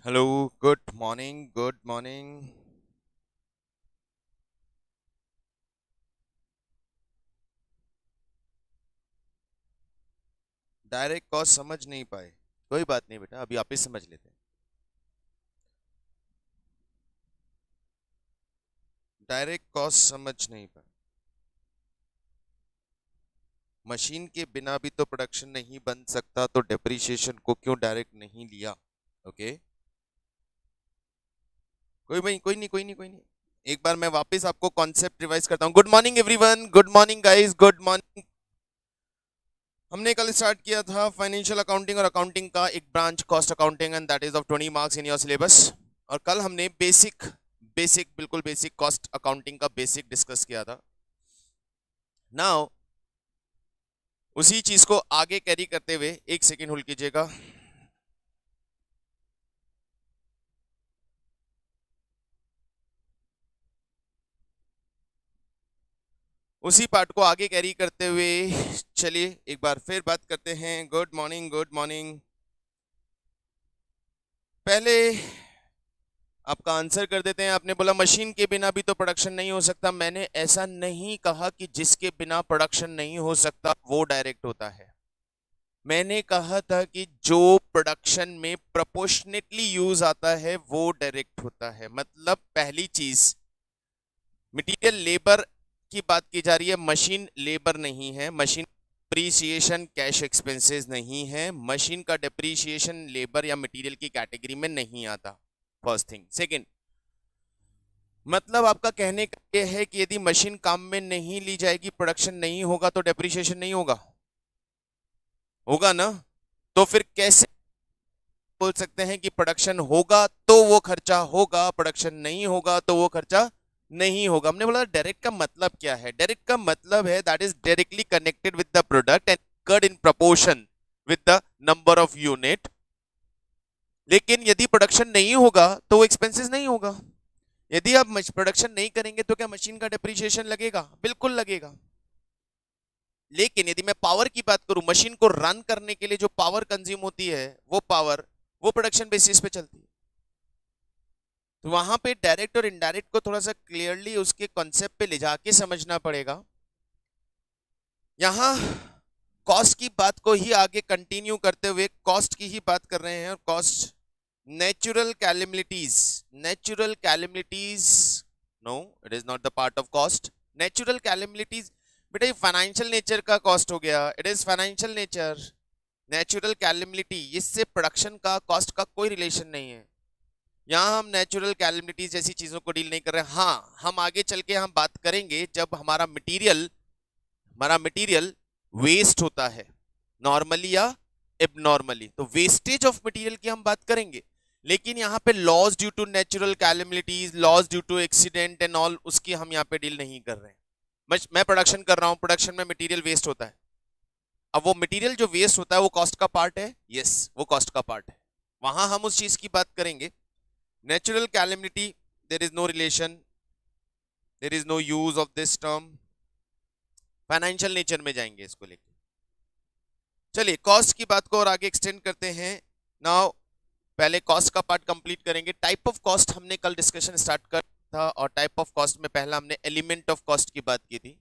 Hello, good morning, good morning. Direct cost समझ नहीं पाए? कोई बात नहीं बेटा, अभी आप ही समझ लेते हैं। डायरेक्ट कॉस्ट समझ नहीं पाए। मशीन के बिना भी तो प्रोडक्शन नहीं बन सकता, तो डेप्रिसिएशन को क्यों डायरेक्ट नहीं लिया? ओके, कोई नहीं। एक बार मैं वापस आपको कॉन्सेप्ट रिवाइज करता हूँ। Good morning everyone, good morning guys, good morning. हमने कल स्टार्ट किया था फाइनेंशियल अकाउंटिंग और अकाउंटिंग का एक branch, cost accounting, and that is of 20 marks in your syllabus. और कल हमने बेसिक बेसिक बिल्कुल बेसिक कॉस्ट अकाउंटिंग का बेसिक डिस्कस किया था। नाउ उसी चीज को आगे कैरी करते हुए, एक सेकेंड होल्ड कीजिएगा। उसी पार्ट को आगे कैरी करते हुए चलिए एक बार फिर बात करते हैं। Good morning, good morning. पहले आपका आंसर कर देते हैं। आपने बोला मशीन के बिना भी तो प्रोडक्शन नहीं हो सकता। मैंने ऐसा नहीं कहा कि जिसके बिना प्रोडक्शन नहीं हो सकता वो डायरेक्ट होता है। मैंने कहा था कि जो प्रोडक्शन में प्रोपोर्शनेटली यूज आता है वो डायरेक्ट होता है। मतलब पहली चीज, मटेरियल लेबर की बात की जा रही है, मशीन लेबर नहीं है। मशीन डिप्रीसिएशन कैश एक्सपेंसेस नहीं है। मशीन का डिप्रीसिएशन लेबर या मटेरियल की कैटेगरी में नहीं आता। First thing. सेकंड, मतलब आपका कहने का यह है कि यदि मशीन काम में नहीं ली जाएगी, प्रोडक्शन नहीं होगा, तो डेप्रीसिएशन नहीं होगा? होगा ना? तो फिर कैसे बोल सकते हैं कि प्रोडक्शन होगा तो वो खर्चा होगा, प्रोडक्शन नहीं होगा तो वो खर्चा नहीं होगा? हमने बोला डायरेक्ट का मतलब क्या है। डायरेक्ट का मतलब है that is directly connected with the product and cut in proportion with the number of unit. लेकिन यदि प्रोडक्शन नहीं होगा तो वो एक्सपेंसेस नहीं होगा। यदि आप प्रोडक्शन नहीं करेंगे तो क्या मशीन का डेप्रिसिएशन लगेगा? बिल्कुल लगेगा। लेकिन यदि मैं पावर की बात करूं, मशीन को रन करने के लिए जो पावर कंज्यूम होती है, वो पावर वो प्रोडक्शन बेसिस पे चलती है। तो वहां पे डायरेक्ट और इनडायरेक्ट को थोड़ा सा क्लियरली उसके कॉन्सेप्ट पे ले जाके समझना पड़ेगा। यहां कॉस्ट की बात को ही आगे कंटिन्यू करते हुए कॉस्ट की ही बात कर रहे हैं। और cost, natural calamities, natural calamities, no, it is not the part of cost. Natural calamities बेटा ये फाइनेंशियल नेचर का कॉस्ट हो गया। It is financial nature. Natural calamity, इससे प्रोडक्शन का कॉस्ट का कोई रिलेशन नहीं है। यहां हम नेचुरल कैलेमिटीज जैसी चीजों को डील नहीं कर रहे हैं। हाँ, हम आगे चल के हम बात करेंगे जब हमारा मटेरियल वेस्ट होता है, नॉर्मली या एबनॉर्मली, तो वेस्टेज ऑफ मटेरियल की हम बात करेंगे। लेकिन यहाँ पे loss due to natural calamities, loss due to accident and all, उसकी हम यहाँ पे डील नहीं कर रहे हैं। मैं प्रोडक्शन कर रहा हूं, प्रोडक्शन में मटेरियल वेस्ट होता है। अब वो मटेरियल जो वेस्ट होता है वो कॉस्ट का पार्ट है। यस, वो कॉस्ट का पार्ट है। वहां हम उस चीज की बात करेंगे। Natural calamity, there is no relation, there is no use of this term. Financial nature में जाएंगे इसको लेकर। चलिए कॉस्ट की बात को और आगे एक्सटेंड करते हैं। नाउ पहले कॉस्ट का पार्ट कंप्लीट करेंगे। टाइप ऑफ कॉस्ट हमने कल डिस्कशन स्टार्ट कर था, और टाइप ऑफ कॉस्ट में पहला हमने एलिमेंट ऑफ कॉस्ट की बात की थी।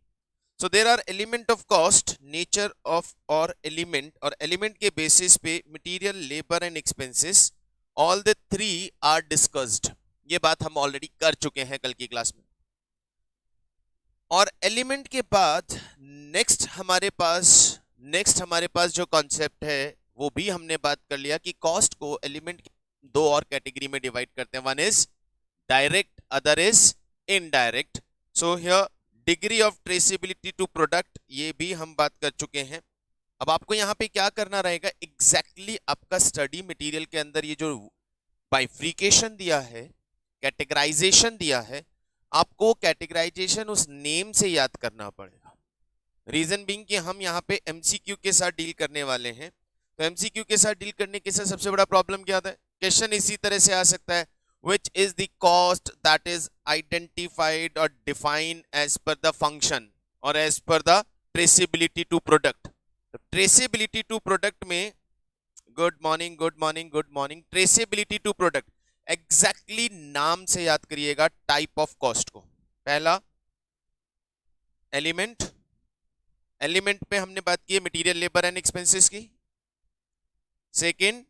So there are element of cost, nature of और एलिमेंट, और एलिमेंट के बेसिस पे material, labour and expenses, all the three are discussed. ये बात हम ऑलरेडी कर चुके हैं कल की क्लास में। और एलिमेंट के बाद नेक्स्ट हमारे पास जो कॉन्सेप्ट है वो भी हमने बात कर लिया कि कॉस्ट को एलिमेंट दो और कैटेगरी में डिवाइड करते हैं। One is direct, other is indirect. So here degree of traceability to product, ये भी हम बात कर चुके हैं। अब आपको यहाँ पे क्या करना रहेगा, एग्जैक्टली आपका स्टडी मटेरियल के अंदर ये जो बाइफ्रिकेशन दिया है, कैटेगराइजेशन दिया है, आपको कैटेगराइजेशन उस नेम से याद करना पड़ेगा। रीजन बीइंग कि हम यहाँ पे एमसीक्यू के साथ डील करने वाले हैं। तो एमसीक्यू के साथ डील करने के साथ सबसे बड़ा प्रॉब्लम क्या आता है, क्वेश्चन इसी तरह से आ सकता है, which is the cost that is identified or defined as per the function or as per the traceability to product। तो traceability to product में good morning, good morning, good morning. Traceability to product, exactly नाम से याद करिएगा type of cost को। पहला element, element पे हमने बात की है मटेरियल, लेबर एंड एक्सपेंसेस की। सेकंड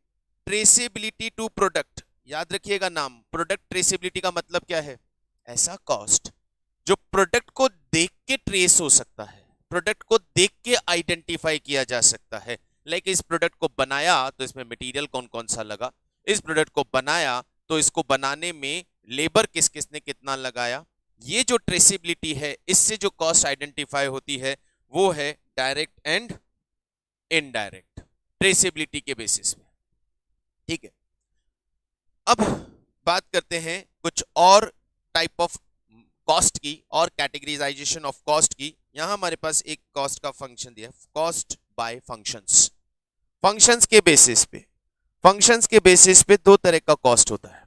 ट्रेसेबिलिटी टू प्रोडक्ट, याद रखिएगा नाम। प्रोडक्ट ट्रेसेबिलिटी का मतलब क्या है? ऐसा कॉस्ट जो प्रोडक्ट को देख के ट्रेस हो सकता है, प्रोडक्ट को देख के आइडेंटिफाई किया जा सकता है। लाइक इस प्रोडक्ट को बनाया तो इसमें मटेरियल कौन कौन सा लगा, इस प्रोडक्ट को बनाया तो इसको बनाने में लेबर किस किस ने कितना लगाया। ये जो ट्रेसेबिलिटी है, इससे जो कॉस्ट आइडेंटिफाई होती है वो है डायरेक्ट एंड इनडायरेक्ट ट्रेसेबिलिटी के बेसिस पे। ठीक है, अब बात करते हैं कुछ और टाइप ऑफ कॉस्ट की और कैटेगराइजेशन ऑफ कॉस्ट की। यहां हमारे पास एक कॉस्ट का फंक्शन दिया है, कॉस्ट बाय फंक्शंस। फंक्शंस के बेसिस पे, फंक्शंस के बेसिस पे दो तरह का कॉस्ट होता है।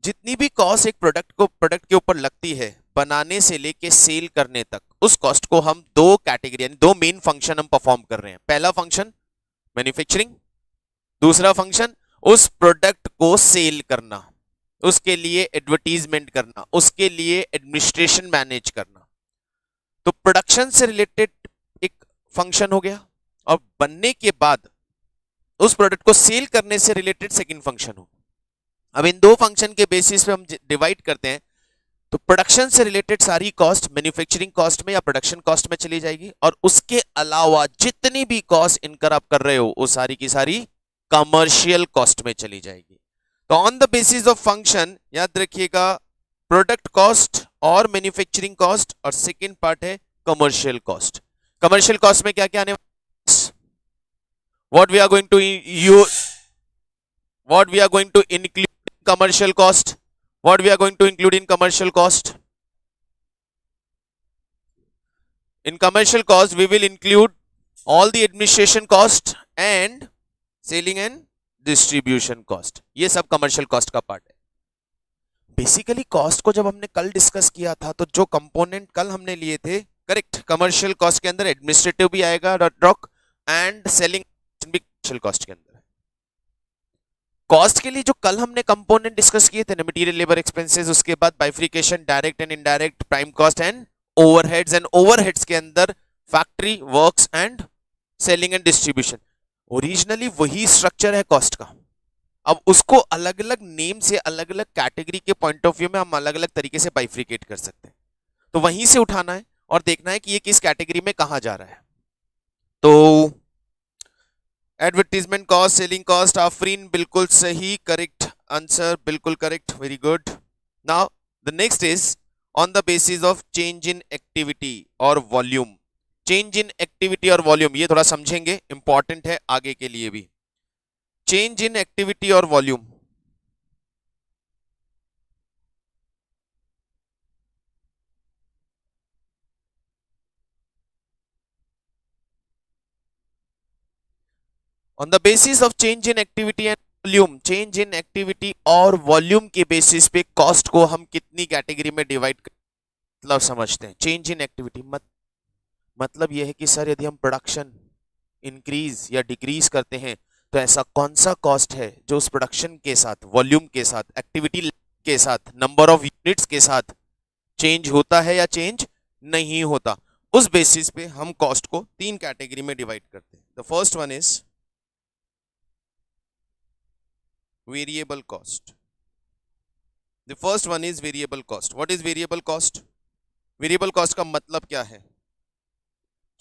जितनी भी कॉस्ट एक प्रोडक्ट के ऊपर लगती है बनाने से लेके सेल करने तक, उस कॉस्ट को हम दो कैटेगरी यानी दो मेन फंक्शन हम परफॉर्म कर रहे हैं। पहला फंक्शन मैन्युफैक्चरिंग, दूसरा फंक्शन उस प्रोडक्ट को सेल करना, उसके लिए एडवर्टीजमेंट करना, उसके लिए एडमिनिस्ट्रेशन मैनेज करना। तो प्रोडक्शन से रिलेटेड एक फंक्शन हो गया और बनने के बाद उस प्रोडक्ट को सेल करने से रिलेटेड सेकंड फंक्शन हो। अब इन दो फंक्शन के बेसिस पे हम डिवाइड करते हैं। तो प्रोडक्शन से रिलेटेड सारी कॉस्ट मैन्युफैक्चरिंग कॉस्ट में या प्रोडक्शन कॉस्ट में चली जाएगी, और उसके अलावा जितनी भी कॉस्ट इनकर आप कर रहे हो वो सारी की सारी कमर्शियल कॉस्ट में चली जाएगी। तो on the basis of function याद रखिएगा प्रोडक्ट कॉस्ट और मैन्युफैक्चरिंग कॉस्ट, और सेकंड पार्ट है कमर्शियल कॉस्ट। कमर्शियल कॉस्ट में क्या क्या आने what we are going to use, what we are going to include in commercial cost, what we are going to include in commercial cost. In commercial cost we will include all the administration cost and selling and distribution cost. ये सब commercial cost का part है। Basically cost को जब हमने कल discuss किया था तो जो कंपोनेंट कल हमने लिए थे, करेक्ट, कमर्शियल कॉस्ट के अंदर एडमिनिस्ट्रेटिव भी आएगा ड्रॉक एंड सेलिंग भी कमर्शियल कॉस्ट के अंदर है। कॉस्ट के लिए जो कल हमने कंपोनेंट डिस्कस किए थे ना, मटेरियल लेबर एक्सपेंसेस, उसके बाद बाइफिकेशन direct and indirect, prime cost and overheads, and overheads के अंदर factory works and selling and distribution. Originally वही स्ट्रक्चर है कॉस्ट का। अब उसको अलग अलग नेम से अलग अलग कैटेगरी के पॉइंट ऑफ व्यू में हम अलग अलग तरीके से बाइफ्रिकेट कर सकते हैं। तो वहीं से उठाना है और देखना है कि ये किस कैटेगरी में कहां जा रहा है। तो advertisement cost, selling cost, Afreen बिल्कुल सही, करेक्ट आंसर, बिल्कुल correct, very good. Now the next is on the basis of change in activity और वॉल्यूम। चेंज इन एक्टिविटी और वॉल्यूम ये थोड़ा समझेंगे, इंपॉर्टेंट है आगे के लिए भी। चेंज इन एक्टिविटी और volume, on the basis of change in activity and volume, change in activity और वॉल्यूम के बेसिस पे कॉस्ट को हम कितनी कैटेगरी में डिवाइड मतलब समझते हैं। चेंज इन एक्टिविटी मतलब यह है कि सर यदि हम प्रोडक्शन इंक्रीज या डिक्रीज करते हैं तो ऐसा कौन सा कॉस्ट है जो उस प्रोडक्शन के साथ, वॉल्यूम के साथ, एक्टिविटी के साथ, नंबर ऑफ यूनिट्स के साथ चेंज होता है या चेंज नहीं होता। उस बेसिस पे हम कॉस्ट को तीन कैटेगरी में डिवाइड करते हैं। The first one is variable cost. The first one is variable cost. What is variable cost? Variable cost का मतलब क्या है?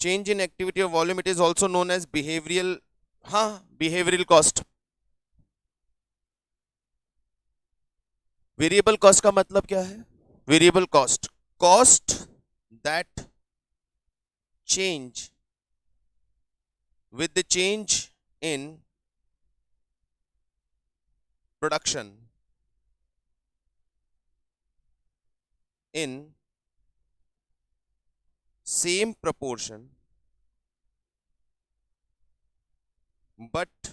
चेंज इन एक्टिविटी और volume, it is also known as behavioural, behavioural cost. Variable cost का मतलब क्या है? Variable cost, cost that change with the change in production in same proportion but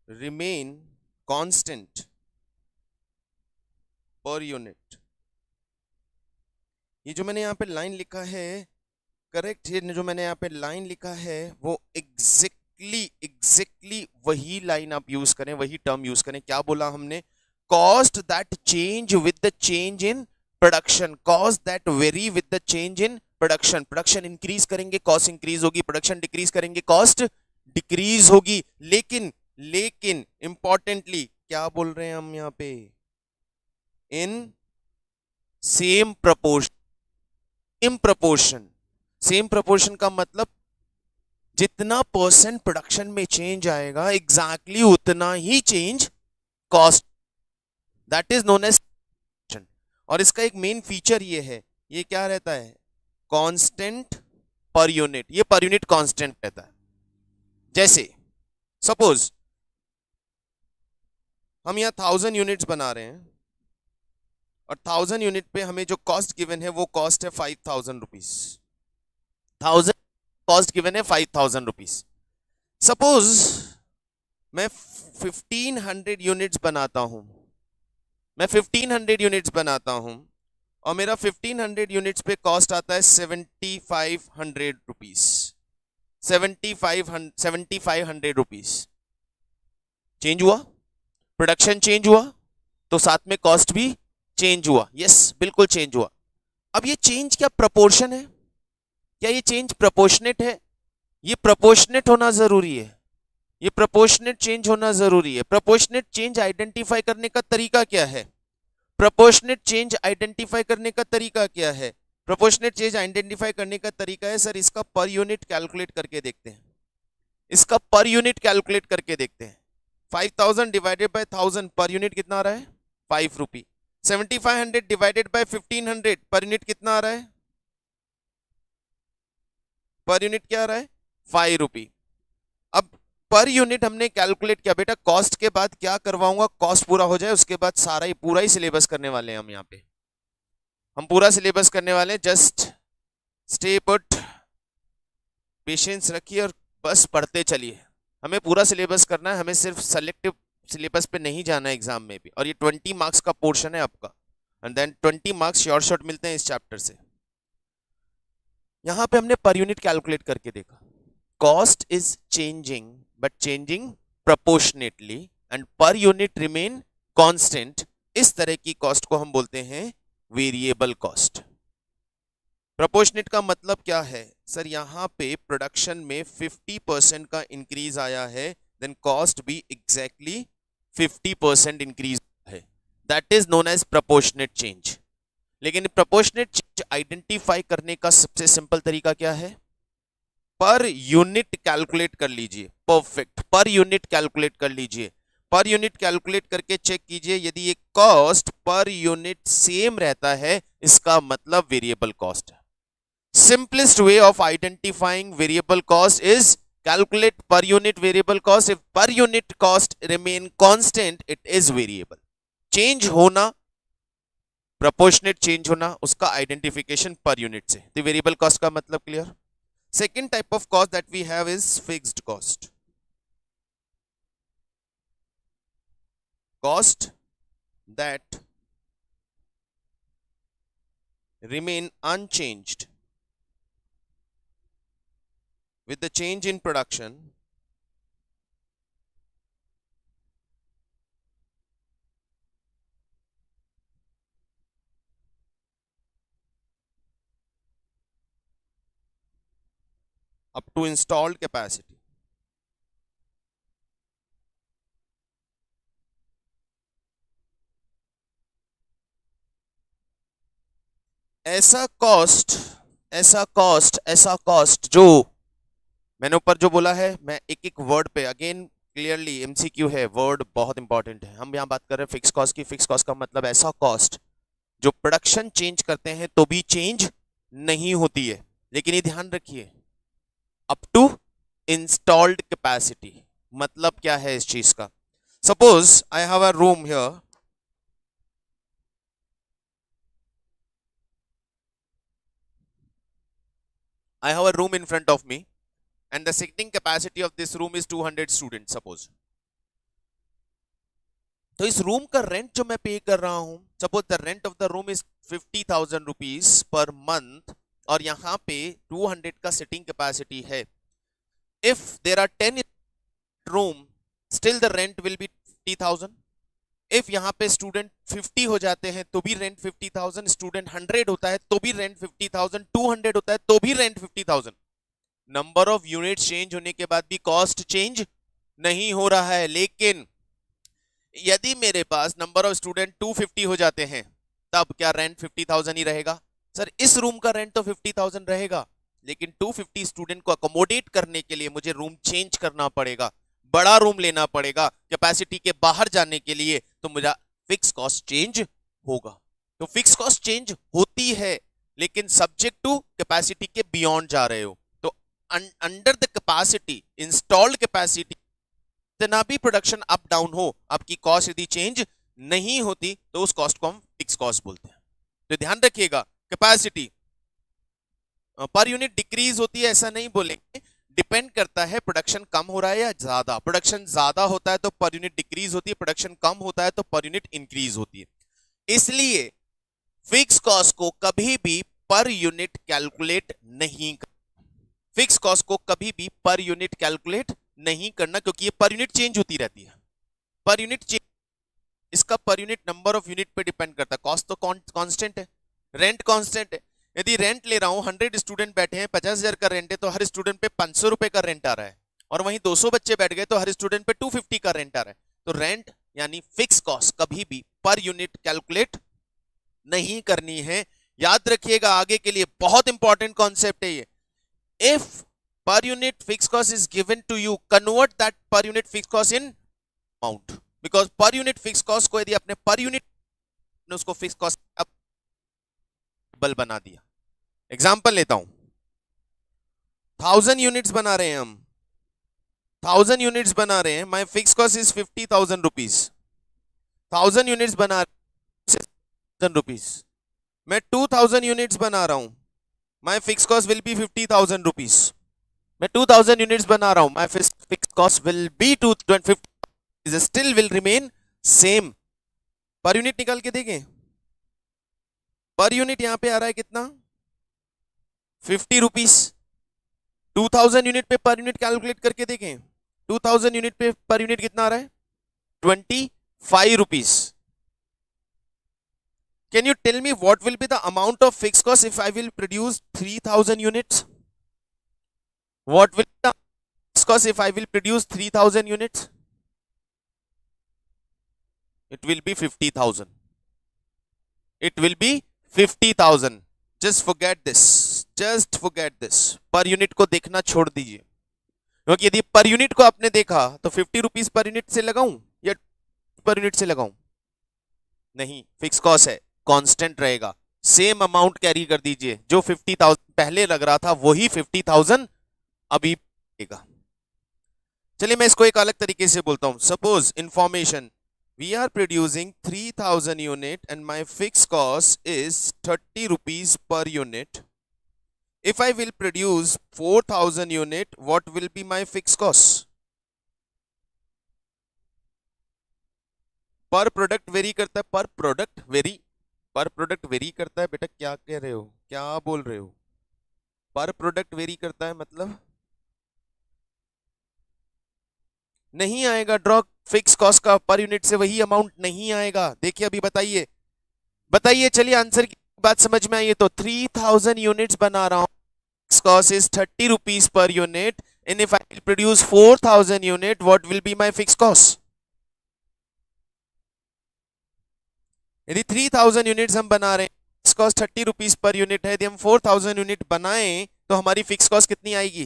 remain constant per unit। ये जो मैंने यहाँ पे लाइन लिखा है, करेक्ट, ये जो मैंने यहाँ पे लाइन लिखा है वो एग्जैक्टली वही लाइन आप यूज करें, वही टर्म यूज करें। क्या बोला हमने? Cost that change with the change in production, cost that very with the change in production. Production increase करेंगे कॉस्ट इंक्रीज होगी, प्रोडक्शन डिक्रीज करेंगे कॉस्ट डिक्रीज होगी। लेकिन लेकिन इंपॉर्टेंटली क्या बोल रहे हैं हम यहां पे? In same proportion. Same proportion, same proportion का मतलब जितना परसेंट प्रोडक्शन में चेंज आएगा एग्जैक्टली उतना ही change cost, that is known as. और इसका एक मेन फीचर ये है, ये क्या रहता है? Constant per unit. ये पर यूनिट कांस्टेंट रहता है। जैसे सपोज हम यहां 1000 यूनिट्स बना रहे हैं और 1000 यूनिट पे हमें जो कॉस्ट गिवन है वो कॉस्ट है 5000 रुपीज। 1000 कॉस्ट गिवन है 5000 रुपीज। सपोज मैं 1500 यूनिट्स बनाता हूं, मैं 1500 यूनिट्स बनाता हूं और मेरा 1500 यूनिट्स पे कॉस्ट आता है 7500 रुपीज। 7500 रुपीज। चेंज हुआ, प्रोडक्शन चेंज हुआ तो साथ में कॉस्ट भी चेंज हुआ। यस, बिल्कुल चेंज हुआ। अब ये चेंज क्या प्रोपोर्शन है? क्या ये चेंज प्रोपोर्शनेट है? ये प्रोपोर्शनेट होना जरूरी है, ये प्रोपोर्शनेट चेंज होना जरूरी है। प्रोपोर्शनेट चेंज आइडेंटिफाई करने का तरीका क्या है? प्रोपोर्शनेट चेंज आइडेंटिफाई करने का तरीका क्या है? प्रोपोर्शनेट चेंज आइडेंटिफाई करने का तरीका है सर, इसका पर यूनिट कैलकुलेट करके देखते हैं। इसका पर यूनिट कैलकुलेट करके देखते हैं। 5000 डिवाइडेड बाय 1000 पर यूनिट कितना आ रहा है? 5 रुपी। 7500 डिवाइडेड बाय 1500 पर यूनिट कितना आ रहा है? पर यूनिट क्या आ रहा है? 5 रुपी। अब पर यूनिट हमने कैलकुलेट किया। बेटा कॉस्ट के बाद क्या करवाऊंगा? कॉस्ट पूरा हो जाए उसके बाद सारा ही पूरा ही सिलेबस करने वाले हैं हम यहाँ पे। हम पूरा सिलेबस करने वाले हैं। जस्ट स्टे पुट, पेशेंस रखिए और बस पढ़ते चलिए। हमें पूरा सिलेबस करना है, हमें सिर्फ सेलेक्टिव सिलेबस पे नहीं जाना है एग्जाम में भी। और ये 20 मार्क्स का पोर्शन है आपका, and then 20 marks short short मिलते हैं इस चैप्टर से। यहां पे हमने पर यूनिट कैलकुलेट करके देखा। Cost is changing but changing proportionately and per unit remain constant. इस तरह की कॉस्ट को हम बोलते हैं वेरिएबल कॉस्ट। प्रोपोर्शनेट का मतलब क्या है सर? यहां पे प्रोडक्शन में 50% का इंक्रीज आया है, देन कॉस्ट भी एग्जैक्टली 50% इंक्रीज है। That is known as proportionate change. लेकिन प्रोपोर्शनेट चेंज आइडेंटिफाई करने का सबसे सिंपल तरीका क्या है? पर यूनिट कैलकुलेट कर लीजिए। परफेक्ट, पर यूनिट कैलकुलेट कर लीजिए। पर यूनिट कैलकुलेट करके चेक कीजिए, यदि ये कॉस्ट पर यूनिट सेम रहता है इसका मतलब वेरिएबल कॉस्ट है। Simplest way of identifying variable cost is calculate per unit variable cost. If per unit cost remain constant, it is variable. Change होना, proportionate change होना, उसका identification per unit से। तो variable cost का मतलब clear? Second type of cost that we have is fixed cost. Cost that remain unchanged with the change in production up to installed capacity. ऐसा cost जो मैंने ऊपर जो बोला है, मैं एक एक वर्ड पे अगेन क्लियरली, एमसीक्यू है, वर्ड बहुत इंपॉर्टेंट है। हम यहां बात कर रहे हैं फिक्स कॉस्ट की। फिक्स कॉस्ट का मतलब ऐसा कॉस्ट जो प्रोडक्शन चेंज करते हैं तो भी चेंज नहीं होती है। लेकिन ये ध्यान रखिए, अप टू इंस्टॉल्ड कैपेसिटी। मतलब क्या है इस चीज का? Suppose I have a room here, I have a room in front of me and the sitting capacity of this room is 200 students suppose. तो इस रूम का रेंट जो मैं पे कर रहा हूं, suppose the rent of the room is 50,000 rupees per month और यहां पे 200 का सिटिंग कैपेसिटी है। if there are 10 room, still the rent will be 50,000. if यहाँ पे स्टूडेंट 50 हो जाते हैं तो भी रेंट 50,000, स्टूडेंट 100 होता है तो भी रेंट 50,000, 200 होता है तो भी rent 50,000. Number of unit change होने के बाद भी कॉस्ट चेंज नहीं हो रहा है. लेकिन यदि मेरे पास नंबर ऑफ स्टूडेंट 250 हो जाते हैं तब क्या रेंट 50,000 ही रहेगा? सर इस रूम का रेंट तो 50,000 रहेगा, लेकिन 250 स्टूडेंट को अकोमोडेट करने के लिए मुझे रूम चेंज करना पड़ेगा, बड़ा रूम लेना पड़ेगा कैपेसिटी के बाहर जाने के लिए, तो मेरा फिक्स कॉस्ट चेंज होगा. तो फिक्स कॉस्ट चेंज होती है, लेकिन सब्जेक्ट टू कैपेसिटी के बियॉन्ड जा रहे हो. तो under the capacity, installed capacity, जितना भी प्रोडक्शन अप डाउन हो, आपकी कॉस्ट यदि चेंज नहीं होती तो उस कॉस्ट को हम फिक्स कॉस्ट बोलते हैं. तो ध्यान रखिएगा, कैपेसिटी पर यूनिट डिक्रीज होती है ऐसा नहीं बोलेंगे, डिपेंड करता है प्रोडक्शन कम हो रहा है या ज्यादा. प्रोडक्शन ज्यादा होता है तो पर यूनिट डिक्रीज होती है, प्रोडक्शन कम होता है तो पर यूनिट इंक्रीज होती है. इसलिए फिक्स कॉस्ट को कभी भी पर यूनिट कैलकुलेट नहीं करना, फिक्स कॉस्ट को कभी भी पर यूनिट कैलकुलेट नहीं करना, क्योंकि ये पर यूनिट चेंज होती रहती है. पर यूनिट चेंज, इसका per unit number of unit पे डिपेंड करता है. कॉस्ट तो कांस्टेंट है, रेंट कांस्टेंट है. यदि रेंट ले रहा हूं, 100 स्टूडेंट बैठे हैं, 50,000 का रेंट है, तो हर स्टूडेंट पे 500 रुपए का रेंट आ रहा है. और वहीं 200 बच्चे बैठ गए तो हर स्टूडेंट पे 250 का रेंट आ रहा है. तो रेंट यानी फिक्स कॉस्ट कभी भी पर यूनिट कैलकुलेट नहीं करनी है. याद रखिएगा, आगे के लिए बहुत इंपॉर्टेंट कॉन्सेप्ट है ये. If per unit fixed cost is given to you, convert that per unit fixed cost in amount, because per unit fixed cost को यदि आपने per unit ने उसको fixed cost बल बना दिया. एग्जांपल लेता हूं, 1000 यूनिट्स बना रहे हैं हम, 1000 यूनिट्स बना रहे हैं, my fix cost is 50,000 rupees. 1000 units बना रहे हैं रुपीज, मैं 2000 यूनिट्स बना रहा हूं, my fix cost will be 50,000 rupees. मैं 2000 यूनिट्स बना रहा हूं, my fix cost will be 250, still will remain same. Per unit निकाल के देखें, पर यूनिट यहां पे आ रहा है कितना, 50 रुपीस. 2000 यूनिट पे पर यूनिट कैलकुलेट करके देखें, 2000 यूनिट पे पर यूनिट कितना आ रहा है, 25 rupees. Can you tell me what will be the amount of fixed cost if I will produce 3000 units? What will be the fixed cost if I will produce 3000 units? It will be 50,000. It will be 50,000. Just forget this. Just forget this. Per unit को देखना छोड़ दीजिए, क्योंकि यदि per unit को आपने देखा तो 50 रुपीस पर यूनिट से लगाऊं या पर यूनिट से लगाऊं? नहीं, फिक्स कॉस्ट है, कांस्टेंट रहेगा. सेम अमाउंट कैरी कर दीजिए, जो 50,000 पहले लग रहा था वही 50,000 अभी लगेगा. चलिए मैं इसको एक अलग तरीके से बोलता हूं. Suppose information, we are producing 3000 unit and my fix cost is 30 rupees per unit. If I will produce 4000 unit, what will be my fixed cost? पर प्रोडक्ट वेरी करता है, पर प्रोडक्ट वेरी करता है. बेटा क्या कह रहे हो, क्या बोल रहे हो? पर प्रोडक्ट वेरी करता है मतलब नहीं आएगा ड्रॉ फिक्स कॉस्ट का, पर यूनिट से वही अमाउंट नहीं आएगा. देखिए अभी बताइए, चलिए आंसर की बात समझ में आई है तो 3000 यूनिट्स बना रहा हूं, fix cost is 30 rupees per unit, and if I will produce 4000 unit, what will be my fix cost? यदि 3000 यूनिट्स हम बना रहे हैं, fix cost 30 rupees per unit है, यदि हम 4000 यूनिट बनाएं तो हमारी फिक्स कॉस्ट कितनी आएगी?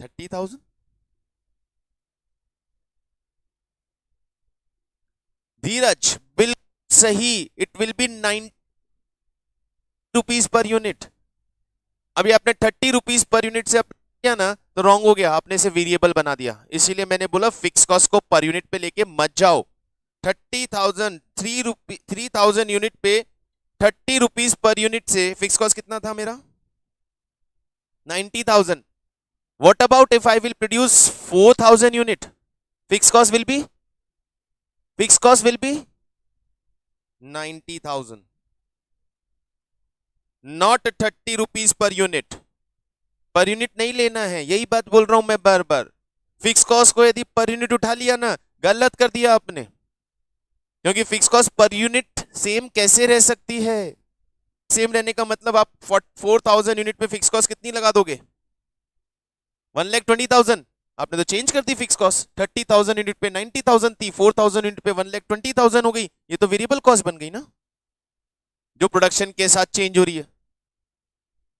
30,000. धीरज बिल्कुल सही, it will be 90 rupees per unit. अभी आपने 30 रुपीस पर यूनिट से किया ना तो रॉन्ग हो गया, आपने इसे वेरिएबल बना दिया. इसीलिए मैंने बोला फिक्स कॉस्ट को पर यूनिट पे लेके मत जाओ. 3000 यूनिट पे 30 रुपीस पर यूनिट से फिक्स कॉस्ट कितना था मेरा? 90,000. What about if I will produce 4000 unit? Fixed cost will be 90,000. Not 30 rupees per unit. Per unit नहीं लेना है, यही बात बोल रहा हूं मैं बार बार। फिक्स कॉस्ट को यदि पर यूनिट उठा लिया ना, गलत कर दिया आपने, क्योंकि fix cost per unit same कैसे रह सकती है? सेम रहने का मतलब आप 4000 यूनिट पे फिक्स कॉस्ट कितनी लगा दोगे? 1,20,000। आपने तो चेंज कर दी फिक्स कॉस्ट, 30,000 यूनिट पे 90,000 थी, 4,000 यूनिट पे 1,20,000 हो गई। ये तो वेरिएबल कॉस्ट बन गई ना, जो प्रोडक्शन के साथ चेंज हो रही है।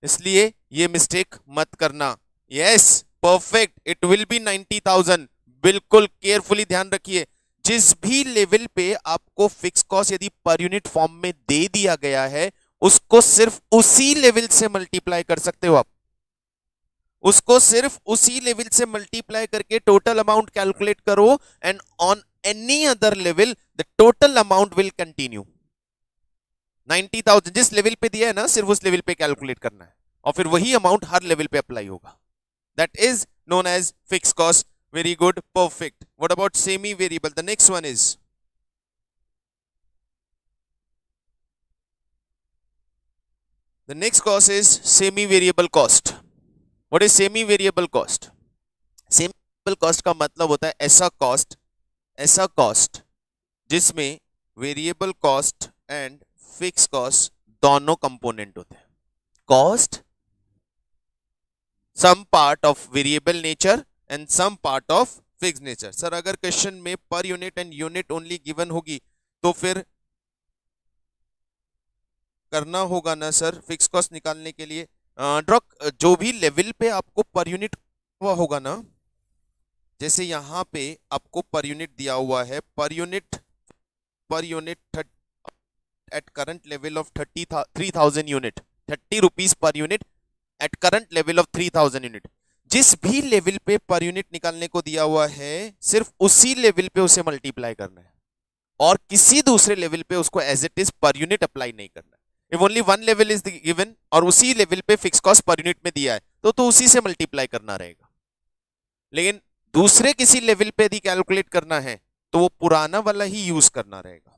इसलिए ये मिस्टेक मत करना। Yes, perfect, it will be 90,000। बिल्कुल केयरफुली ध्यान रखिए, जिस भी लेवल पे आपको फिक्स कॉस्ट यदि पर यूनिट फॉर्म में दे दिया गया है, उसको सिर्फ उसी लेवल से मल्टीप्लाई कर सकते हो आप। उसको सिर्फ उसी लेवल से मल्टीप्लाई करके टोटल अमाउंट कैलकुलेट करो, and on any other level the total amount will continue. 90,000 जिस लेवल पे दिया है ना, सिर्फ उस लेवल पे कैलकुलेट करना है, और फिर वही अमाउंट हर लेवल पे अप्लाई होगा। That is known as fix cost. Very good, perfect. What about semi variable? The next one is, the next cost is semi variable cost. What is semi variable cost? semi variable cost का मतलब होता है ऐसा cost जिसमें variable cost and fix cost दोनों component होते हैं। Cost some part of variable nature and some part of fix nature. Sir अगर क्वेश्चन में per unit and unit only given होगी तो फिर करना होगा ना सर फिक्स कॉस्ट निकालने के लिए। ड्रॉक जो भी लेवल पे आपको पर यूनिट हुआ होगा ना, जैसे यहाँ पे आपको पर यूनिट दिया हुआ है, per unit at current level of 3,000 unit, 30 rupees per unit at current level of 3,000 unit. जिस भी लेवल पे पर यूनिट निकालने को दिया हुआ है, सिर्फ उसी लेवल पे उसे मल्टीप्लाई करना है, और किसी दूसरे लेवल पे उसको as it is per unit apply नहीं करना है। If only one level is given और उसी लेवल पे फिक्स कॉस्ट पर यूनिट में दिया है, तो उसी से मल्टीप्लाई करना रहेगा। लेकिन दूसरे किसी लेवल पे यदि कैलकुलेट करना है तो वो पुराना वाला ही यूज करना रहेगा।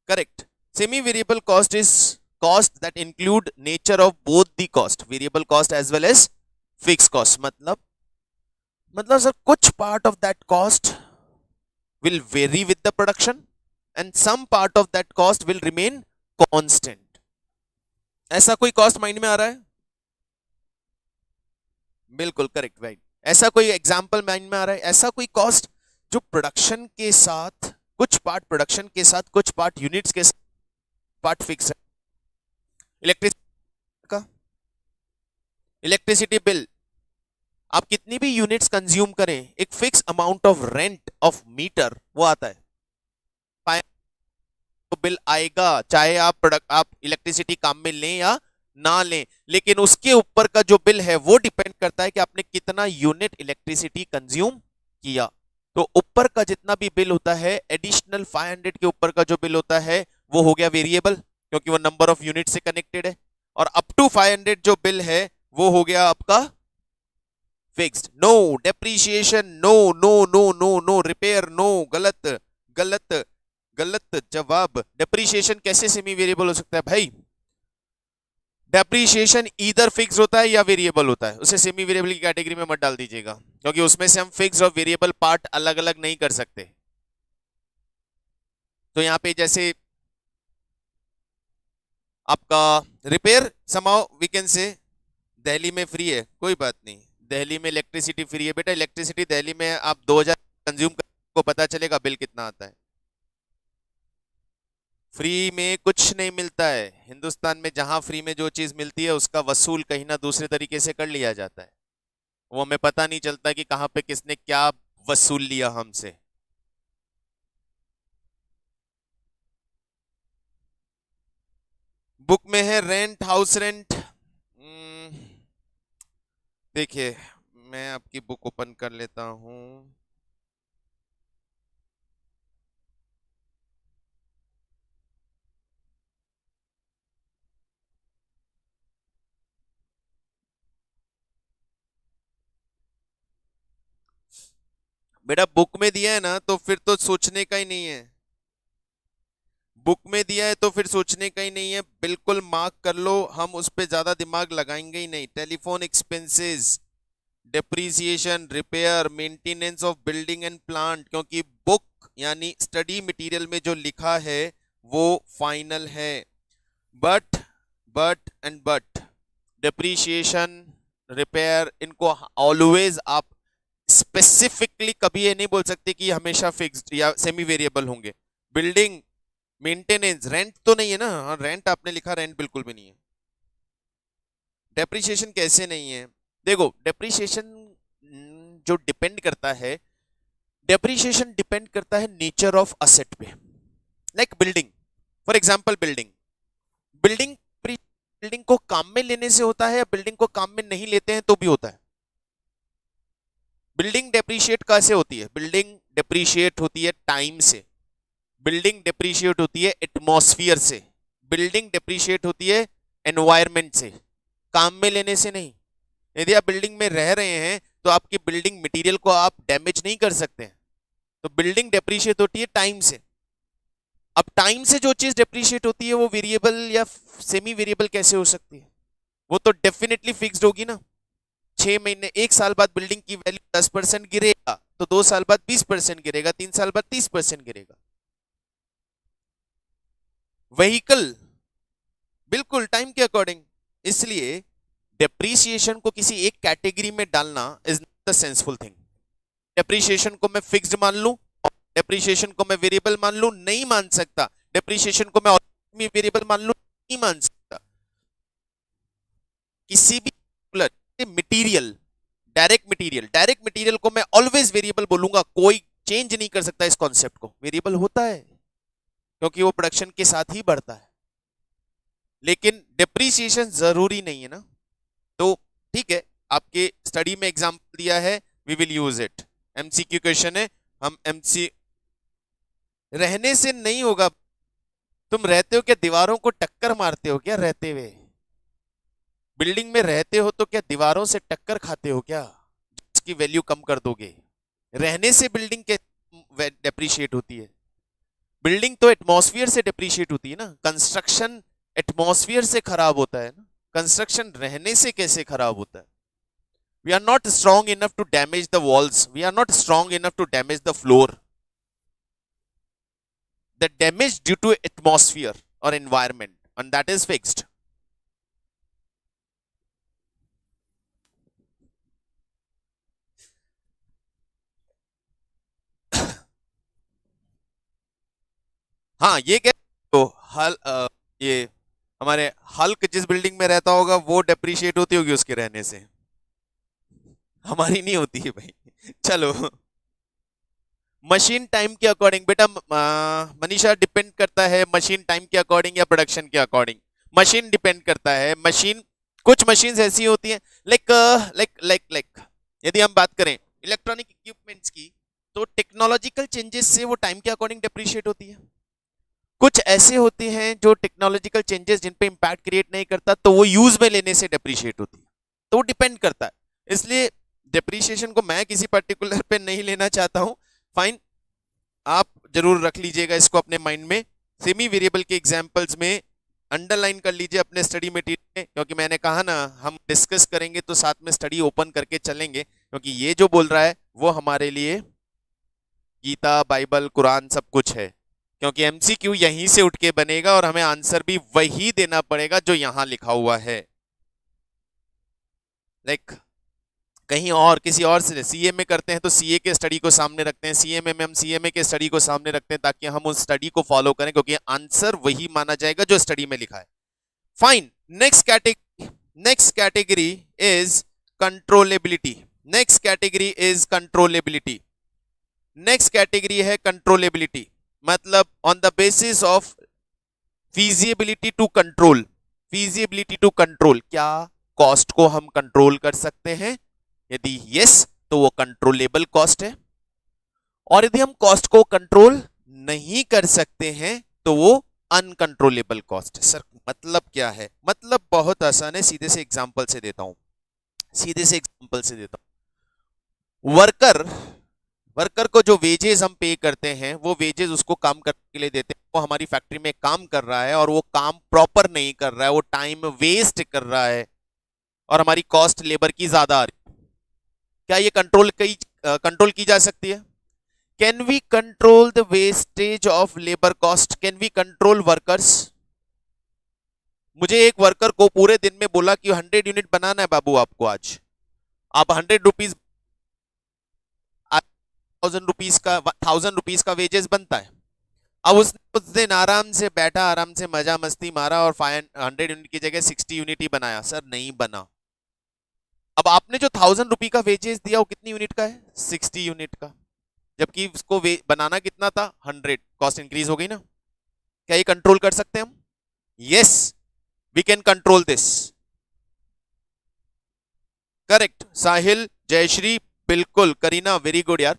Correct. Semi variable cost is cost that include nature of both the cost, variable cost as well as fix cost. मतलब सर कुछ part of that cost will vary with the production and some part of that cost will remain constant। ऐसा कोई cost mind में आ रहा है? बिल्कुल correct, right. ऐसा कोई एग्जांपल माइंड में आ रहा है? ऐसा कोई कॉस्ट जो प्रोडक्शन के साथ, कुछ पार्ट प्रोडक्शन के साथ, कुछ पार्ट यूनिट्स के साथ, पार्ट फिक्स है। इलेक्ट्रिसिटी का, इलेक्ट्रिसिटी बिल आप कितनी भी यूनिट्स कंज्यूम करें, एक fix amount of rent of meter वो आता है, तो बिल आएगा, चाहे आप इलेक्ट्रिसिटी काम में लें या ना लें। लेकिन उसके ऊपर का जो बिल है वो डिपेंड करता है कि आपने कितना यूनिट इलेक्ट्रिसिटी कंज्यूम किया। तो ऊपर का जितना भी बिल होता है, एडिशनल 500 के ऊपर का जो बिल होता है वो हो गया वेरिएबल, क्योंकि वो नंबर ऑफ यूनिट से कनेक्टेड है। और अप टू 500 जो बिल है वो हो गया आपका fixed. No depreciation, no no no no no repair, no, गलत गलत गलत जवाब। डेप्रीशिएशन कैसे सेमी वेरिएबल हो सकता है भाई? डेप्रीशिएशन इधर फिक्स होता है या वेरिएबल होता है, उसे सेमी वेरिएबल की कैटेगरी में मत डाल दीजिएगा, क्योंकि उसमें से हम फिक्स और वेरिएबल पार्ट अलग अलग नहीं कर सकते। तो यहां पे जैसे आपका repair समाओ we can say Delhi में फ्री है, कोई बात नहीं, दिल्ली में इलेक्ट्रिसिटी फ्री है बेटा। इलेक्ट्रिसिटी दिल्ली में आप 2000 कंज्यूम को पता चलेगा बिल कितना आता है। फ्री में कुछ नहीं मिलता है हिंदुस्तान में, जहां फ्री में जो चीज मिलती है उसका वसूल कहीं ना दूसरे तरीके से कर लिया जाता है। वो हमें पता नहीं चलता कि कहां पे किसने क्या वसूल लिया हमसे। बुक में है रेंट, हाउस रेंट। देखिए मैं आपकी बुक ओपन कर लेता हूं। बेटा बुक में दिया है ना, तो फिर तो सोचने का ही नहीं है। बुक में दिया है तो फिर सोचने का ही नहीं है, बिल्कुल मार्क कर लो, हम उस पे ज्यादा दिमाग लगाएंगे ही नहीं। Telephone expenses, depreciation, repair, maintenance of building and plant, क्योंकि बुक यानी स्टडी मटेरियल में जो लिखा है वो फाइनल है। बट डेप्रीशिएशन, रिपेयर, इनको ऑलवेज आप स्पेसिफिकली कभी ये नहीं बोल सकते कि हमेशा फिक्स्ड या सेमी वेरिएबल होंगे। बिल्डिंग मेंटेनेंस, रेंट तो नहीं है ना, हाँ रेंट आपने लिखा, रेंट बिल्कुल भी नहीं है। डेप्रीशिएशन कैसे नहीं है? देखो डेप्रीशिएशन जो डिपेंड करता है, डेप्रीशिएशन डिपेंड करता है नेचर ऑफ असेट पे। Like building, for example building, building building को काम में लेने से होता है या बिल्डिंग को काम में नहीं लेते हैं तो भी होता है? बिल्डिंग डेप्रीशिएट कैसे होती है? बिल्डिंग डेप्रीशिएट होती है टाइम से, बिल्डिंग डेप्रीशिएट होती है एटमॉस्फियर से, बिल्डिंग डेप्रीशिएट होती है एनवायरमेंट से, काम में लेने से नहीं। यदि आप बिल्डिंग में रह रहे हैं तो आपकी बिल्डिंग मटेरियल को आप डैमेज नहीं कर सकते हैं, तो बिल्डिंग डेप्रीशिएट होती है टाइम से। अब टाइम से जो चीज डेप्रीशिएट होती है वो वेरिएबल या सेमी वेरिएबल कैसे हो सकती है? वो तो डेफिनेटली फिक्स्ड होगी ना। 6 महीने, 1 साल बाद बिल्डिंग की वैल्यू 10% गिरेगा तो 2 साल बाद 20% गिरेगा, 3 साल बाद 30% गिरेगा। व्हीकल बिल्कुल टाइम के अकॉर्डिंग। इसलिए डेप्रीसिएशन को किसी एक कैटेगरी में डालना is not the senseful thing. Depreciation को मैं फिक्स्ड मान लूं, डेप्रीसिएशन को मैं वेरिएबल मान लूं, नहीं मान सकता। डेप्रीसिएशन को मैं वेरिएबल मान लूं, नहीं मान सकता। किसी भी मटेरियल, डायरेक्ट मटेरियल को मैं ऑलवेज वेरिएबल बोलूंगा, कोई चेंज नहीं कर सकता इस कॉन्सेप्ट को। वेरिएबल होता है क्योंकि वो प्रोडक्शन के साथ ही बढ़ता है, लेकिन डेप्रीसिएशन जरूरी नहीं है ना। तो ठीक है, आपके स्टडी में एग्जांपल दिया है, we will use it. MCQ question है, हम एमसी रहने से नहीं होगा। तुम रहते हो क्या दीवारों को टक्कर मारते हो क्या रहते हुए? बिल्डिंग में रहते हो तो क्या दीवारों से टक्कर खाते हो क्या, जिसकी वैल्यू कम कर दोगे? रहने से बिल्डिंग के डेप्रीशिएट होती है? बिल्डिंग तो एटमॉस्फेयर से डेप्रीशिएट होती है ना। कंस्ट्रक्शन एटमॉस्फेयर से खराब होता है ना, कंस्ट्रक्शन रहने से कैसे खराब होता है? We are not strong enough to damage the walls, we are not strong enough to damage the floor. The damage due to atmosphere और environment, and that is fixed. हाँ ये क्या, तो हल ये हमारे हल्क जिस बिल्डिंग में रहता होगा वो डेप्रीशिएट होती होगी उसके रहने से, हमारी नहीं होती है भाई। चलो, मशीन टाइम के अकॉर्डिंग बेटा, मनीषा डिपेंड करता है मशीन टाइम के अकॉर्डिंग या प्रोडक्शन के अकॉर्डिंग? मशीन डिपेंड करता है। मशीन, कुछ मशीन्स ऐसी होती हैं लाइक यदि हम बात करें इलेक्ट्रॉनिक इक्विपमेंट्स की, तो टेक्नोलॉजिकल चेंजेस से वो टाइम के अकॉर्डिंग डेप्रीशिएट होती है। कुछ ऐसे होते हैं जो टेक्नोलॉजिकल चेंजेस जिन पे इंपैक्ट क्रिएट नहीं करता, तो वो यूज में लेने से डेप्रीशिएट होती है। तो वो डिपेंड करता है, इसलिए डेप्रीशिएशन को मैं किसी पर्टिकुलर पे नहीं लेना चाहता हूं। फाइन, आप जरूर रख लीजिएगा इसको अपने माइंड में। सेमी वेरिएबल के एग्जांपल्स में अंडरलाइन कर लीजिए अपने स्टडी मटेरियल में, क्योंकि मैंने कहा ना हम डिस्कस करेंगे तो साथ में स्टडी ओपन करके चलेंगे, क्योंकि ये जो बोल रहा है वो हमारे लिए गीता, बाइबल, कुरान सब कुछ है। क्योंकि एमसीक्यू यहीं से उठ के बनेगा और हमें आंसर भी वही देना पड़ेगा जो यहां लिखा हुआ है। लाइक कहीं और किसी और से सीए में करते हैं तो सीए के स्टडी को सामने रखते हैं, सीएमए में हम सीएमए के स्टडी को सामने रखते हैं, ताकि हम उस स्टडी को फॉलो करें, क्योंकि आंसर वही माना जाएगा जो स्टडी में लिखा है। Fine, next category is controllability. Next category is controllability. Next category है कंट्रोलेबिलिटी, मतलब on the basis of feasibility to control. Feasibility to control, क्या कॉस्ट को हम कंट्रोल कर सकते हैं? यदि यस तो वो कंट्रोलेबल कॉस्ट है, और यदि हम कॉस्ट को कंट्रोल नहीं कर सकते हैं तो वो अनकंट्रोलेबल कॉस्ट है। सर मतलब क्या है? मतलब बहुत आसान है, सीधे से एग्जांपल से देता हूं। वर्कर वर्कर को जो वेजेस हम पे करते हैं वो वेजेस उसको काम करने के लिए देते हैं, वो हमारी फैक्ट्री में काम कर रहा है और वो काम प्रॉपर नहीं कर रहा है, वो टाइम वेस्ट कर रहा है और हमारी कॉस्ट लेबर की ज्यादा आ रही है। क्या ये कंट्रोल की जा सकती है? Can we control the wastage of labour cost? Can we control workers? मुझे एक वर्कर को पूरे दिन में बोला कि 100 यूनिट बनाना है बाबू आपको, आज आप 100 रुपीज, 1000 रुपीज का वेजेस बनता है। अब उसने उस दिन आराम से बैठा, आराम से मजा मस्ती मारा और 100 यूनिट की जगह 60 यूनिट ही बनाया। सर नहीं बना। अब आपने जो 1000 रुपये का वेजेस दिया वो कितनी यूनिट का है? 60 यूनिट का, जबकि उसको बनाना कितना था? 100। कॉस्ट इंक्रीज हो गई ना। क्या ये कंट्रोल कर सकते हैं हम? Yes, we can control this. Correct Sahil, Jayashree, बिल्कुल। करीना, वेरी गुड यार।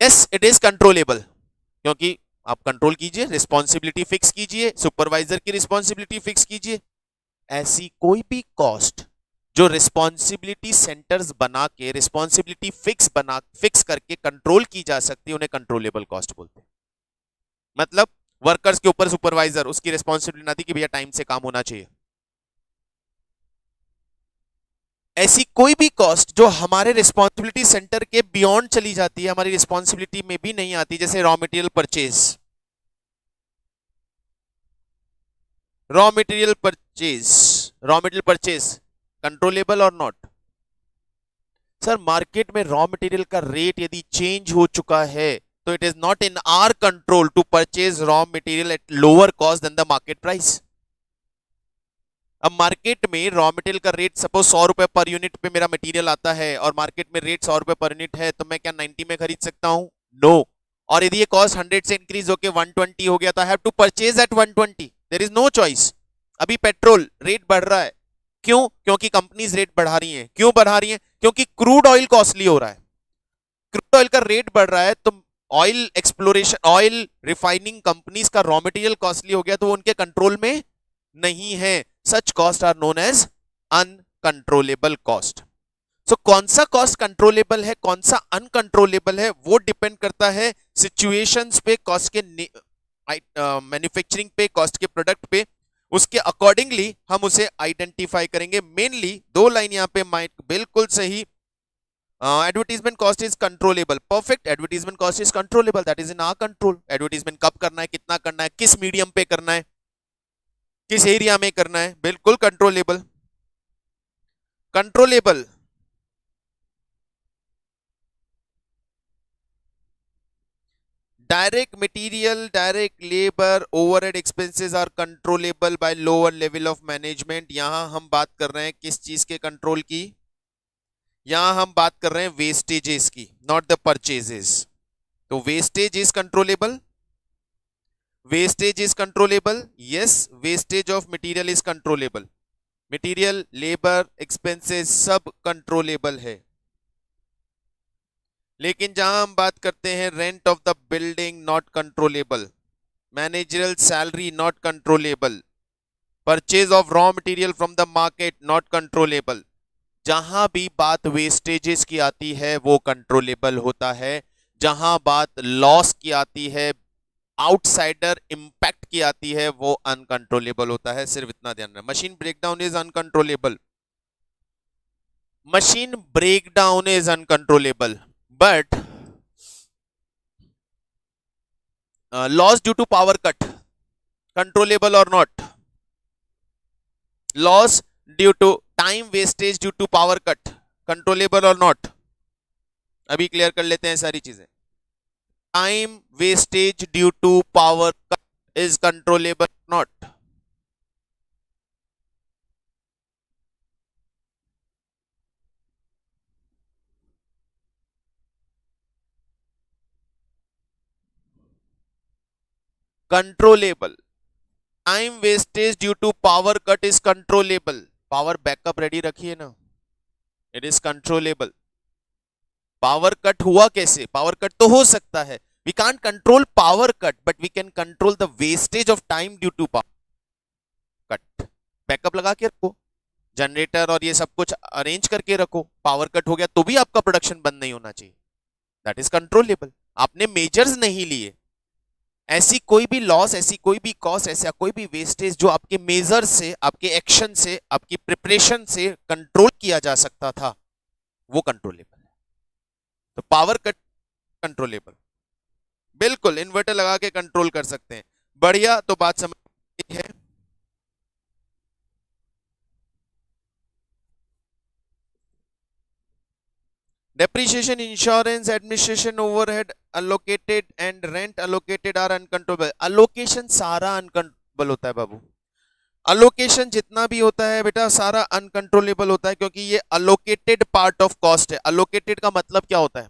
यस, इट इज कंट्रोलेबल, क्योंकि आप कंट्रोल कीजिए, रिस्पॉन्सिबिलिटी फिक्स कीजिए, सुपरवाइजर की रिस्पॉन्सिबिलिटी फिक्स कीजिए। ऐसी कोई भी कॉस्ट जो रिस्पॉन्सिबिलिटी सेंटर्स बना के, रिस्पॉन्सिबिलिटी फिक्स करके कंट्रोल की जा सकती है, उन्हें कंट्रोलेबल कॉस्ट बोलते हैं। मतलब वर्कर्स के ऊपर सुपरवाइजर, उसकी रिस्पॉन्सिबिलिटी ना थी कि भैया टाइम से काम होना चाहिए। ऐसी कोई भी कॉस्ट जो हमारे रिस्पॉन्सिबिलिटी सेंटर के बियॉन्ड चली जाती है, हमारी रिस्पॉन्सिबिलिटी में भी नहीं आती, जैसे raw material purchase. Raw material purchase controllable और नॉट? सर मार्केट में रॉ मटेरियल का रेट यदि चेंज हो चुका है तो it is not in our control to purchase raw material at lower cost than the market price. अब market में रॉ मटेरियल का रेट सपोज 100 रुपए पर यूनिट पे मेरा मटेरियल आता है और मार्केट में रेट 100 रुपए पर यूनिट है, तो मैं क्या 90 में खरीद सकता हूं? नो। और यदि ये कॉस्ट 100 से इंक्रीज होकर 120 हो गया तो I have to purchase at 120। There is no choice. अभी पेट्रोल रेट बढ़ रहा है, क्यों? क्योंकि कंपनीज रेट बढ़ा रही हैं। क्यों बढ़ा रही हैं? क्योंकि क्रूड ऑयल कॉस्टली हो रहा है। क्रूड ऑयल का रेट बढ़ रहा है तो oil exploration, oil refining companies का रॉ मटेरियल कॉस्टली हो गया, तो वो उनके कंट्रोल में नहीं है। Such cost are known as uncontrollable cost. So कौन सा कॉस्ट कंट्रोलेबल है, कौन सा अनकंट्रोलेबल है, वो डिपेंड करता है सिचुएशंस पे, कॉस्ट के मैन्युफैक्चरिंग पे, कॉस्ट के प्रोडक्ट पे। उसके अकॉर्डिंगली हम उसे आइडेंटिफाई करेंगे। मेनली 2 लाइन यहां पे माइक बिल्कुल सही। Advertisement cost is controllable, perfect. Advertisement cost is controllable, that is in our control. Advertisement कब करना है, कितना करना है, किस मीडियम पे करना है, किस एरिया में करना है, बिल्कुल controllable. Controllable direct material, direct labor, overhead expenses are controllable by lower level of management। यहां हम बात कर रहे हैं किस चीज के कंट्रोल की? यहां हम बात कर रहे हैं वेस्टेजेस की, नॉट द परचेजेस। तो wastage is controllable, wastage is controllable. Yes, wastage of material is controllable. Material, labour, expenses सब कंट्रोलेबल है। लेकिन जहां हम बात करते हैं rent of the building, not controllable. Managerial salary, not controllable. Purchase of raw material from the market, not controllable. जहां भी बात वेस्टेजेस की आती है वो कंट्रोलेबल होता है। जहां बात लॉस की आती है, आउटसाइडर इंपैक्ट की आती है, वो अनकंट्रोलेबल होता है। सिर्फ इतना ध्यान रखना। Machine breakdown is uncontrollable, machine breakdown is uncontrollable, but loss due to power cut controllable or not? Loss due to time wastage due to power cut controllable or not? अभी क्लियर कर लेते हैं सारी चीजें। Time wastage due to power cut is controllable not? Controllable. Time wastage due to power cut is controllable. Power backup ready रखिए ना, it is controllable. Power cut हुआ कैसे? पावर कट तो हो सकता है, we can't control power cut, but we can control the wastage of time due to power cut. Backup लगा के रखो, जनरेटर और ये सब कुछ अरेंज करके रखो। पावर कट हो गया तो भी आपका प्रोडक्शन बंद नहीं होना चाहिए। That is controllable. आपने मेजर्स नहीं लिए, ऐसी कोई भी लॉस, ऐसी कोई भी कॉस्ट, ऐसा कोई भी वेस्टेज जो आपके मेजर से, आपके एक्शन से, आपकी प्रिपरेशन से कंट्रोल किया जा सकता था, वो कंट्रोलेबल है। तो पावर कट कंट्रोलेबल, बिल्कुल इन्वर्टर लगा के कंट्रोल कर सकते हैं। बढ़िया, तो बात समझ है। Depreciation, insurance, administration, overhead allocated and rent allocated are uncontrollable. Allocation सारा uncontrollable होता है बाबू। Allocation जितना भी होता है बेटा सारा uncontrollable होता है, क्योंकि ये allocated part of cost है। Allocated का मतलब क्या होता है?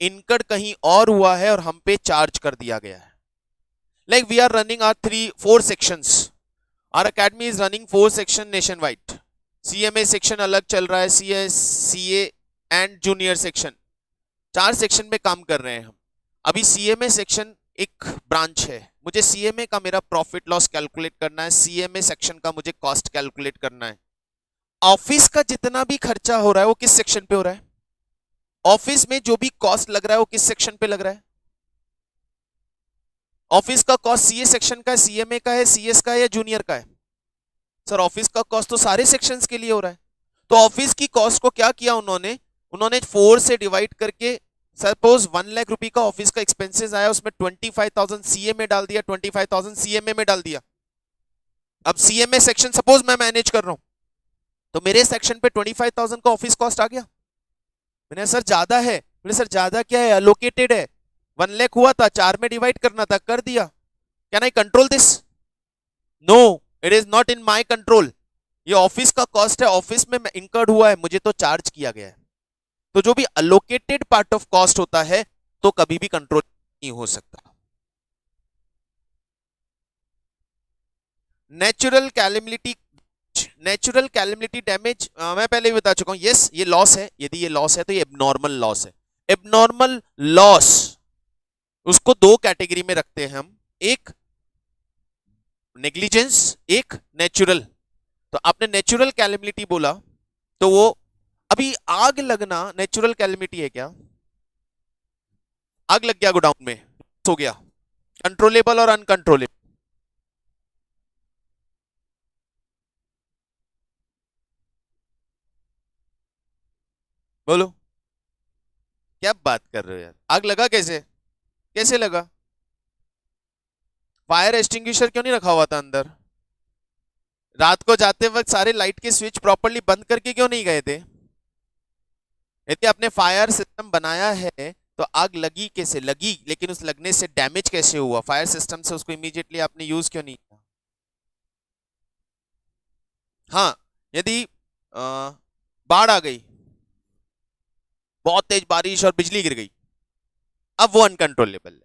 इनकर्ड कहीं और हुआ है और हम पे चार्ज कर दिया गया है। Like we are running our 4 sections. Our academy is running 4 section nationwide. CMA section अलग चल रहा है, CS, CA and junior section, 4 section में काम कर रहे हैं हम। अभी सीएमए सेक्शन एक ब्रांच है, मुझे सीएमए का मेरा प्रॉफिट लॉस कैलकुलेट करना है, सीएमए सेक्शन का मुझे कॉस्ट कैलकुलेट करना है। ऑफिस का जितना भी खर्चा हो रहा है वो किस सेक्शन पे हो रहा है? ऑफिस में जो भी कॉस्ट लग रहा है वो किस सेक्शन पे लग रहा है? ऑफिस का कॉस्ट सीए सेक्शन का है, सीएमए का है, सीएस का है या जूनियर का है? सर ऑफिस का कॉस्ट तो सारे सेक्शंस के लिए हो रहा है। तो ऑफिस की कॉस्ट को क्या किया उन्होंने 4 से डिवाइड करके, सपोज 1 लाख रुपए का ऑफिस का एक्सपेंसेस आया, उसमें 25,000 सीए में डाल दिया, 25,000 सीएमए में डाल दिया। अब सीएमए सेक्शन सपोज मैं मैनेज कर रहा हूं, तो मेरे सेक्शन पे 25,000 का ऑफिस कॉस्ट आ गया। मैंने सर ज्यादा है, मैंने सर ज्यादा क्या है, अलोकेटेड है, 1 लाख हुआ था, 4 में डिवाइड करना था, कर दिया। Can I control this? No, it is not in my control. ये ऑफिस का कॉस्ट है, ऑफिस में इंकर्ड हुआ है, मुझे तो चार्ज किया गया है। तो जो भी अलोकेटेड पार्ट ऑफ कॉस्ट होता है तो कभी भी कंट्रोल नहीं हो सकता। Natural calamity, natural calamity damage मैं पहले ही बता चुका हूं, यस ये लॉस है। यदि ये लॉस है तो ये एबनॉर्मल लॉस है। एबनॉर्मल लॉस उसको 2 कैटेगरी में रखते हैं हम, एक नेग्लिजेंस, एक नेचुरल। तो आपने नेचुरल कैलेमिटी बोला, तो वो अभी आग लगना नेचुरल कैलेमिटी है क्या? आग लग गया गोडाउन में, हो गया, कंट्रोलेबल और अनकंट्रोलेबल? बोलो क्या बात कर रहे हो यार? आग लगा कैसे? कैसे लगा? फायर एक्सटिंग्विशर क्यों नहीं रखा हुआ था अंदर? रात को जाते वक्त सारे लाइट के स्विच प्रॉपर्ली बंद करके क्यों नहीं गए थे? यदि आपने फायर सिस्टम बनाया है तो आग लगी कैसे लगी, लेकिन उस लगने से डैमेज कैसे हुआ? फायर सिस्टम से उसको इमीडिएटली आपने यूज क्यों नहीं किया? हाँ, यदि बाढ़ आ गई, बहुत तेज बारिश और बिजली गिर गई, अब वो अनकंट्रोलेबल है,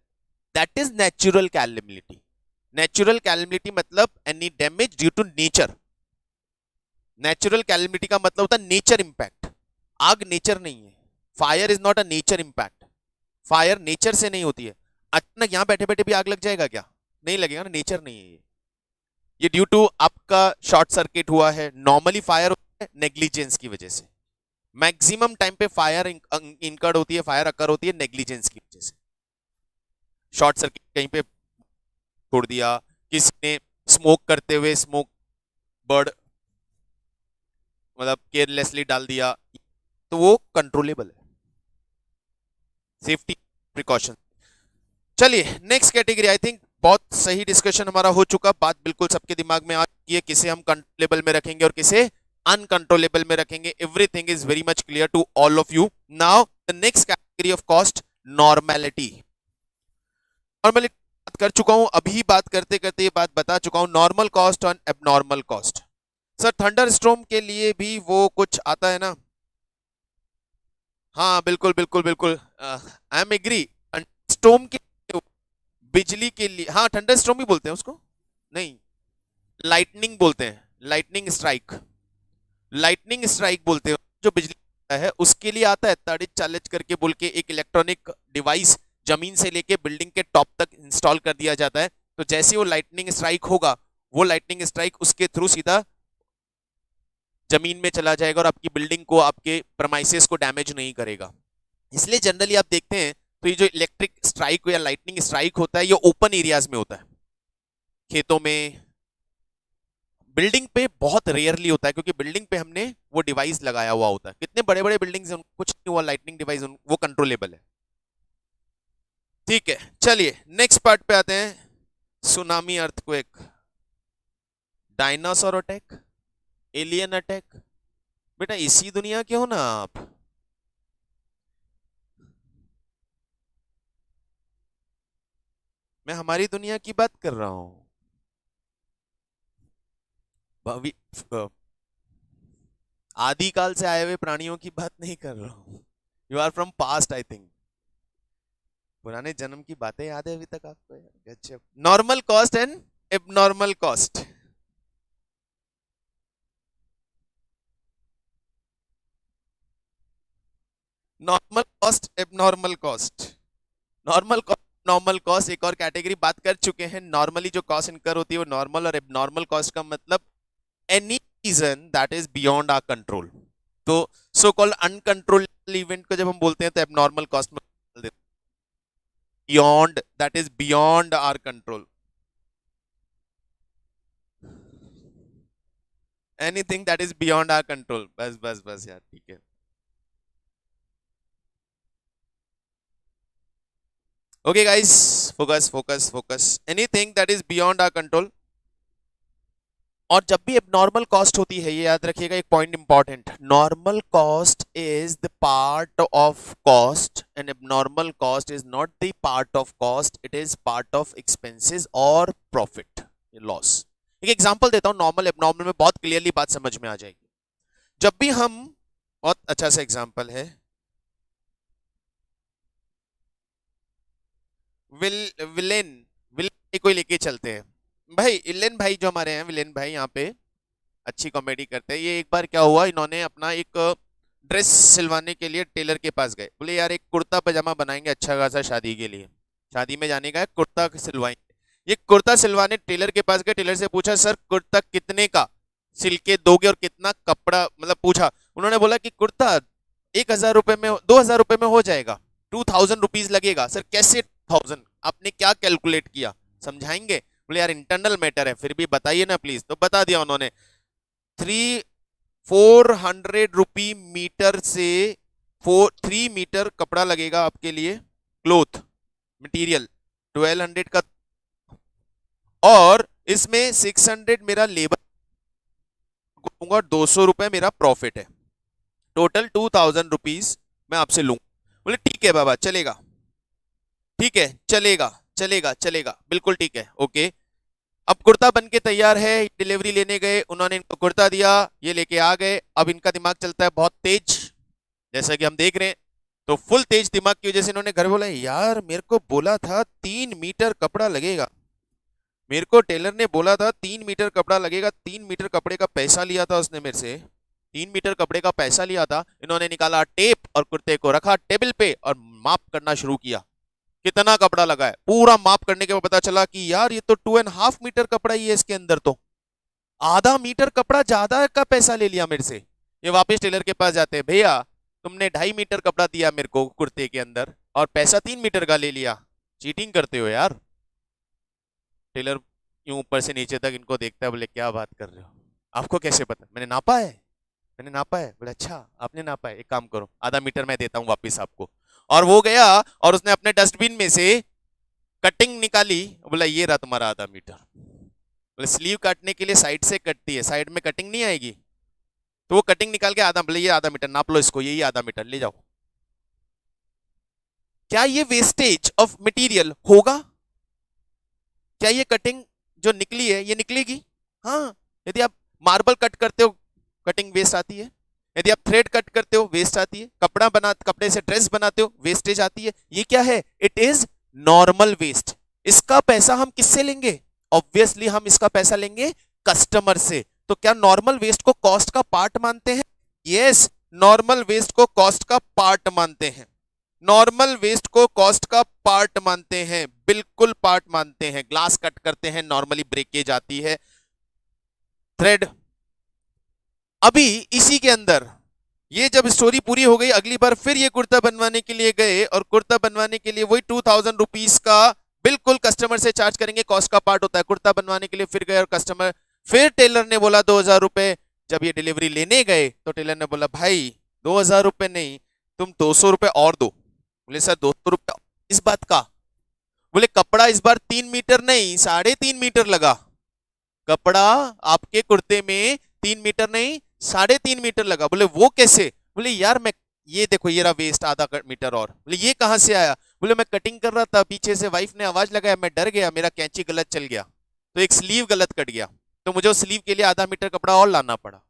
that is natural calamity. Natural calamity मतलब any damage due to nature. Natural calamity का मतलब होता है नेचर इंपैक्ट। आग नेचर नहीं है, fire is not a nature impact. Fire nature से नहीं होती है। अचानक यहां बैठे बैठे भी आग लग जाएगा क्या? नहीं लगेगा ना, नेचर नहीं है ये ड्यू टू आपका शॉर्ट सर्किट हुआ है। नॉर्मली फायर होता है नेग्लिजेंस की वजह से, मैक्सिमम टाइम पे फायर इंकर्ड होती है, फायर अकर होती है नेग्लिजेंस की वजह से। शॉर्ट सर्किट कहीं पे छोड़ दिया, किसी ने स्मोक करते हुए स्मोक बर्ड मतलब केयरलेसली डाल दिया, तो वो कंट्रोलेबल है, सेफ्टी प्रिकॉशन। चलिए नेक्स्ट कैटेगरी। आई थिंक बहुत सही डिस्कशन हमारा हो चुका, बात बिल्कुल सबके दिमाग में आ चुकी है, किसे हम कंट्रोलेबल में रखेंगे और किसे अनकंट्रोलेबल में रखेंगे। Everything is very much clear to all of you. Now the next category of cost, normality. Normality बात कर चुका हूं, अभी बात करते करते ये बात बता चुका हूं, नॉर्मल कॉस्ट और abnormal cost. Sir thunder storm के लिए भी वो कुछ आता है ना? हाँ बिल्कुल बिल्कुल बिल्कुल, आई एम एग्री। स्टॉर्म के, बिजली के लिए, हाँ थंडर स्टॉर्म ही बोलते हैं उसको, नहीं लाइटनिंग बोलते हैं, लाइटनिंग स्ट्राइक, लाइटनिंग स्ट्राइक बोलते हैं जो बिजली है, उसके लिए आता है तड़ित चालित करके बोल के एक इलेक्ट्रॉनिक डिवाइस जमीन से लेके बिल्डिंग के टॉप तक इंस्टॉल कर दिया जाता है। तो जैसे वो लाइटनिंग स्ट्राइक होगा, वो लाइटनिंग स्ट्राइक उसके थ्रू सीधा जमीन में चला जाएगा और आपकी बिल्डिंग को, आपके प्रमाइसेस को डैमेज नहीं करेगा। इसलिए जनरली आप देखते हैं तो ये जो इलेक्ट्रिक स्ट्राइक या लाइटनिंग स्ट्राइक होता है ये ओपन एरियाज में होता है, खेतों में, बिल्डिंग पे बहुत रेयरली होता है, क्योंकि बिल्डिंग पे हमने वो डिवाइस लगाया हुआ होता है। कितने बड़े बड़े बिल्डिंग्स हैं कुछ नहीं हुआ, लाइटनिंग डिवाइस वो कंट्रोलेबल है। ठीक है, चलिए नेक्स्ट पार्ट पे आते हैं। Tsunami, earthquake, dinosaur attack, alien attack. बेटा इसी दुनिया के हो ना आप? मैं हमारी दुनिया की बात कर रहा हूं, आदिकाल से आए हुए प्राणियों की बात नहीं कर रहा हूं। You are from past I think. पुराने जन्म की बातें याद है अभी तक आपको? अच्छा, normal cost and abnormal cost. Normal cost, abnormal cost. Normal cost, normal cost एक और कैटेगरी बात कर चुके हैं। नॉर्मली जो कॉस्ट इनकर होती है वो नॉर्मल, और एबनॉर्मल कॉस्ट का मतलब any reason that is beyond our control. तो सो कॉल्ड अनकंट्रोलेबल इवेंट को जब हम बोलते हैं तो एबनॉर्मल कॉस्ट में beyond, that is beyond our control, anything that is beyond our control. बस बस बस यार, ठीक है। Okay guys, focus focus focus, anything that is beyond our control. और जब भी एबनॉर्मल कॉस्ट होती है, ये याद रखिएगा एक point important, normal cost is the part of cost and abnormal cost is not the part of cost, it is part of expenses और प्रॉफिट लॉस। एक एग्जांपल देता हूं, नॉर्मल एबनॉर्मल में बहुत क्लियरली बात समझ में आ जाएगी। जब भी हम, बहुत अच्छा सा एग्जांपल है, विलेन विलेन को लेके चलते हैं भाई। इलेन भाई जो हमारे हैं, विलेन भाई यहाँ पे अच्छी कॉमेडी करते हैं। ये एक बार क्या हुआ, इन्होंने अपना एक ड्रेस सिलवाने के लिए टेलर के पास गए। बोले यार एक कुर्ता पजामा बनाएंगे अच्छा खासा शादी के लिए, शादी में जाने का है, कुर्ता सिलवाएंगे। ये कुर्ता सिलवाने टेलर के पास गए। टेलर से पूछा सर कुर्ता कितने का सिल के दोगे और कितना कपड़ा, मतलब पूछा। उन्होंने बोला कि कुर्ता 1,000 रुपए में, 2,000 रुपए में हो जाएगा, 2,000 रुपीज लगेगा। सर कैसे 1000? आपने क्या कैलकुलेट किया, समझाएंगे? बोले यार इंटरनल मैटर है, फिर भी बताइए ना प्लीज। तो बता दिया उन्होंने, 400 रुपी मीटर से 3 मीटर कपड़ा लगेगा आपके लिए, क्लोथ मटेरियल 1200 का, और इसमें 600 मेरा लेबर दूंगा, 200 रुपए मेरा प्रॉफिट है, टोटल 2,000 रुपीज मैं आपसे लूंगा। बोले ठीक है बाबा, चलेगा, ठीक है, चलेगा चलेगा चलेगा, बिल्कुल ठीक है, ओके। अब कुर्ता बन के तैयार है, डिलीवरी लेने गए, उन्होंने इनको कुर्ता दिया, ये लेके आ गए। अब इनका दिमाग चलता है बहुत तेज, जैसा कि हम देख रहे हैं। तो फुल तेज दिमाग की वजह से इन्होंने घर बोला यार मेरे को बोला था 3 मीटर कपड़ा लगेगा, मेरे को टेलर ने बोला था 3 मीटर कपड़ा लगेगा, 3 मीटर कपड़े का पैसा लिया था उसने मेरे से, 3 मीटर कपड़े का पैसा लिया था। इन्होंने निकाला टेप और कुर्ते को रखा टेबल पे और माप करना शुरू किया, कितना कपड़ा लगा है। पूरा माप करने के बाद पता चला कि यार ये तो 2.5 मीटर कपड़ा ही है इसके अंदर, तो आधा मीटर कपड़ा ज्यादा का पैसा ले लिया मेरे से। ये वापस टेलर के पास जाते हैं, भैया तुमने 2.5 मीटर कपड़ा दिया मेरे को कुर्ते के अंदर और पैसा 3 मीटर का ले लिया, चीटिंग करते हो यार। टेलर यूं ऊपर से नीचे तक इनको देखता है, बोले क्या बात कर रहे हो, आपको कैसे पता? मैंने नापा है, मैंने नापा है। बोले अच्छा आपने नापा है, एक काम करो आधा मीटर मैं देता हूं वापिस आपको। और वो गया और उसने अपने डस्टबिन में से कटिंग निकाली, बोला ये रहा तुम्हारा आधा मीटर। बोले स्लीव काटने के लिए साइड से कटती है, साइड में कटिंग नहीं आएगी, तो वो कटिंग निकाल के आधा, बोले ये आधा मीटर नाप लो इसको, यही आधा मीटर ले जाओ। क्या ये वेस्टेज ऑफ मटेरियल होगा? क्या ये कटिंग जो निकली है ये निकलेगी? हाँ, यदि आप मार्बल कट करते हो कटिंग वेस्ट आती है, यदि आप थ्रेड कट करते हो वेस्ट आती है, कपड़े से ड्रेस बनाते हो वेस्टेज आती है। ये क्या है? It is normal waste. इसका पैसा हम किससे लेंगे? ऑब्वियसली हम इसका पैसा लेंगे कस्टमर से। तो क्या नॉर्मल वेस्ट को कॉस्ट का पार्ट मानते हैं? यस, नॉर्मल वेस्ट को कॉस्ट का पार्ट मानते हैं, नॉर्मल वेस्ट को कॉस्ट का पार्ट मानते हैं, बिल्कुल पार्ट मानते हैं। ग्लास कट करते हैं, नॉर्मली ब्रेकेज आती है, थ्रेड। अभी इसी के अंदर ये जब स्टोरी पूरी हो गई, अगली बार फिर ये कुर्ता बनवाने के लिए गए और कुर्ता बनवाने के लिए वही 2000 रुपीज का बिल्कुल कस्टमर से चार्ज करेंगे, कॉस्ट का पार्ट होता है। कुर्ता बनवाने के लिए फिर गए और कस्टमर, फिर टेलर ने बोला 2000 रुपए। जब ये डिलीवरी लेने गए तो टेलर ने बोला भाई 2000 रुपए नहीं, तुम 200 रुपए और दो। बोले सर 200 रुपए इस बात का? बोले कपड़ा इस बार 3 मीटर नहीं 3.5 मीटर लगा। कपड़ा आपके कुर्ते में 3 मीटर नहीं 3.5 मीटर लगा। बोले वो कैसे? बोले यार मैं, ये देखो ये रहा वेस्ट आधा मीटर और। बोले ये कहां से आया? बोले मैं कटिंग कर रहा था, पीछे से वाइफ ने आवाज लगाया, मैं डर गया, मेरा कैंची गलत चल गया तो एक स्लीव गलत कट गया, तो मुझे उस स्लीव के लिए आधा मीटर कपड़ा और लाना पड़ा।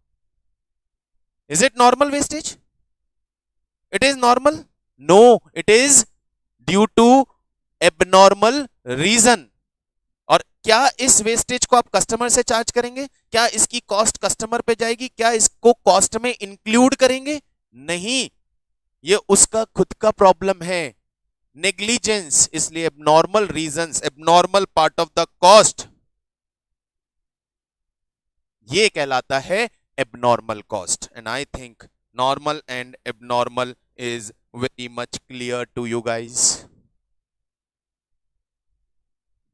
Is it normal wastage? It is normal? No, it is due to abnormal reason. और क्या इस वेस्टेज को आप कस्टमर से चार्ज करेंगे? क्या इसकी कॉस्ट कस्टमर पे जाएगी? क्या इसको कॉस्ट में इंक्लूड करेंगे? नहीं, ये उसका खुद का प्रॉब्लम है, नेग्लिजेंस। इसलिए abnormal reasons, abnormal part of the cost, ये कहलाता है abnormal cost. And I think normal and abnormal is very much clear to you guys.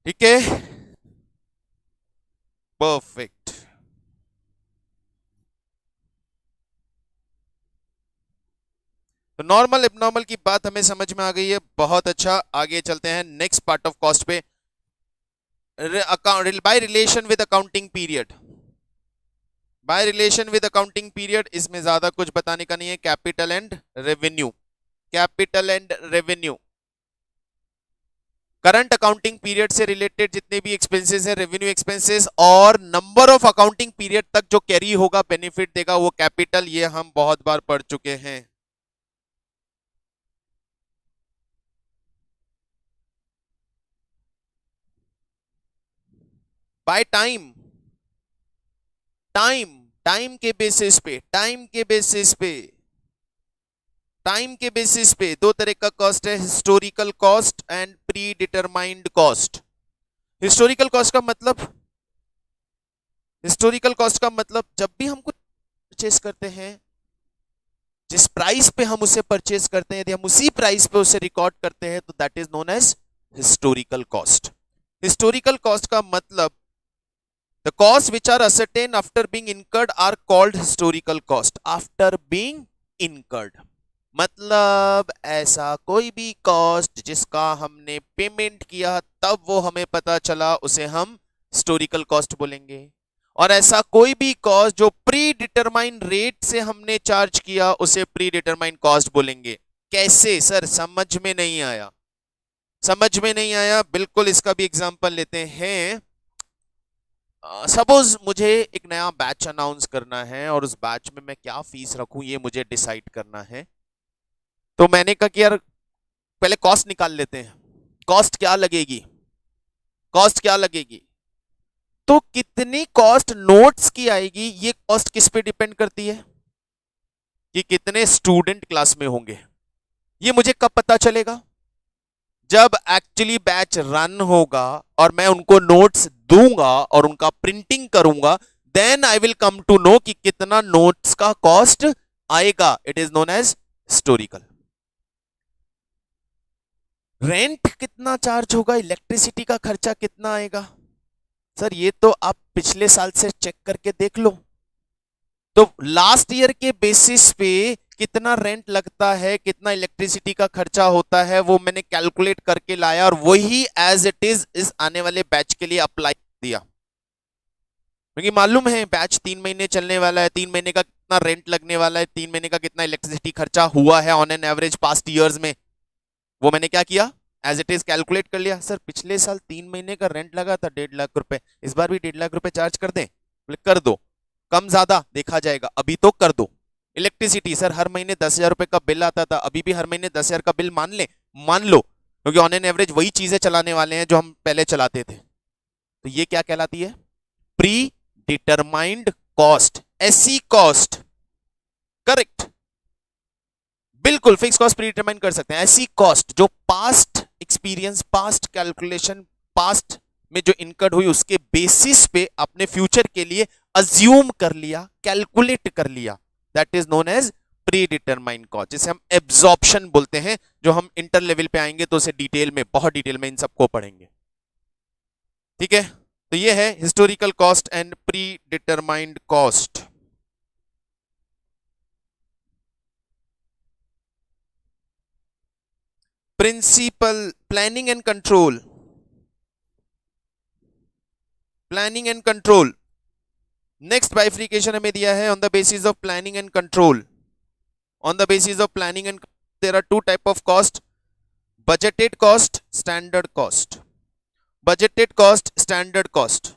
ठीक है, परफेक्ट। तो नॉर्मल एबनॉर्मल की बात हमें समझ में आ गई है, बहुत अच्छा। आगे चलते हैं नेक्स्ट पार्ट ऑफ कॉस्ट पे, by relation with accounting period. By relation with accounting period, इसमें ज्यादा कुछ बताने का नहीं है। Capital and revenue, capital and revenue, current accounting period से रिलेटेड जितने भी एक्सपेंसेस है, रेवेन्यू एक्सपेंसेस, और नंबर ऑफ अकाउंटिंग पीरियड तक जो कैरी होगा, बेनिफिट देगा, वो कैपिटल। ये हम बहुत बार पढ़ चुके हैं। बाय टाइम, टाइम, टाइम के बेसिस पे, टाइम के बेसिस पे, टाइम के बेसिस पे दो तरह का कॉस्ट है, historical cost and predetermined cost. Historical cost का मतलब, हिस्टोरिकल कॉस्ट का मतलब जब भी हम कुछ परचेस करते हैं, जिस प्राइस पे हम उसे परचेस करते हैं, यदि हम उसी प्राइस पे उसे रिकॉर्ड करते हैं तो that is known as historical cost. Historical cost का मतलब the costs which are ascertained after being incurred are called historical cost. After being incurred मतलब ऐसा कोई भी कॉस्ट जिसका हमने पेमेंट किया तब वो हमें पता चला, उसे हम हिस्टोरिकल कॉस्ट बोलेंगे। और ऐसा कोई भी कॉस्ट जो प्री डिटरमाइन रेट से हमने चार्ज किया, उसे प्री डिटरमाइन कॉस्ट बोलेंगे। कैसे सर? समझ में नहीं आया? समझ में नहीं आया, बिल्कुल इसका भी एग्जांपल लेते हैं। सपोज मुझे एक नया बैच अनाउंस करना है और उस बैच में मैं क्या फीस रखूं ये मुझे डिसाइड करना है। तो मैंने कहा कि यार पहले कॉस्ट निकाल लेते हैं, कॉस्ट क्या लगेगी, कॉस्ट क्या लगेगी। तो कितनी कॉस्ट नोट्स की आएगी, ये कॉस्ट किस पे डिपेंड करती है कि कितने स्टूडेंट क्लास में होंगे। ये मुझे कब पता चलेगा? जब एक्चुअली बैच रन होगा और मैं उनको नोट्स दूंगा और उनका प्रिंटिंग करूंगा, then I will come to know कि कितना नोट्स का कॉस्ट आएगा। It is known as historical. Rent कितना चार्ज होगा, इलेक्ट्रिसिटी का खर्चा कितना आएगा, सर ये तो आप पिछले साल से चेक करके देख लो। तो लास्ट ईयर के बेसिस पे कितना रेंट लगता है, कितना इलेक्ट्रिसिटी का खर्चा होता है, वो मैंने कैलकुलेट करके लाया और वही एज इट इज इस आने वाले बैच के लिए अप्लाई दिया। क्योंकि मालूम है बैच 3 महीने चलने वाला है, 3 महीने का कितना रेंट लगने वाला है, 3 महीने का कितना इलेक्ट्रिसिटी खर्चा हुआ है on an average past years में, वो मैंने क्या किया, एज इट इज कैलकुलेट कर लिया। सर पिछले साल 3 महीने का रेंट लगा था 1.5 लाख रुपए, इस बार भी 1.5 लाख रुपए चार्ज कर दें? कर दो, कम ज्यादा देखा जाएगा, अभी तो कर दो। इलेक्ट्रिसिटी, सर हर महीने 10,000 रुपए का बिल आता था, अभी भी हर महीने 10,000 का बिल मान ले, मान लो, क्योंकि ऑन एन एवरेज वही चीजें चलाने वाले हैं जो हम पहले चलाते थे। तो ये क्या कहलाती है? प्री डिटरमाइंड कॉस्ट, ऐसी कॉस्ट। करेक्ट, बिल्कुल फिक्स कॉस्ट प्री डिटरमाइन कर सकते हैं। ऐसी कॉस्ट जो past experience, past calculation, past में जो इनकर्ड हुई उसके बेसिस पे अपने फ्यूचर के लिए अज्यूम कर लिया, कैलकुलेट कर लिया, that is known as predetermined cost, जिसे हम एब्जॉर्प्शन बोलते हैं, जो हम इंटर लेवल पे आएंगे तो उसे डिटेल में, बहुत डिटेल में इन सबको पढ़ेंगे। ठीक है, तो ये है historical cost and predetermined cost. Principle planning and control, planning and control. Next bifurcation हमें दिया है on the basis of planning and control. On the basis of planning and there are two type of cost, budgeted cost, standard cost. Budgeted cost, standard cost.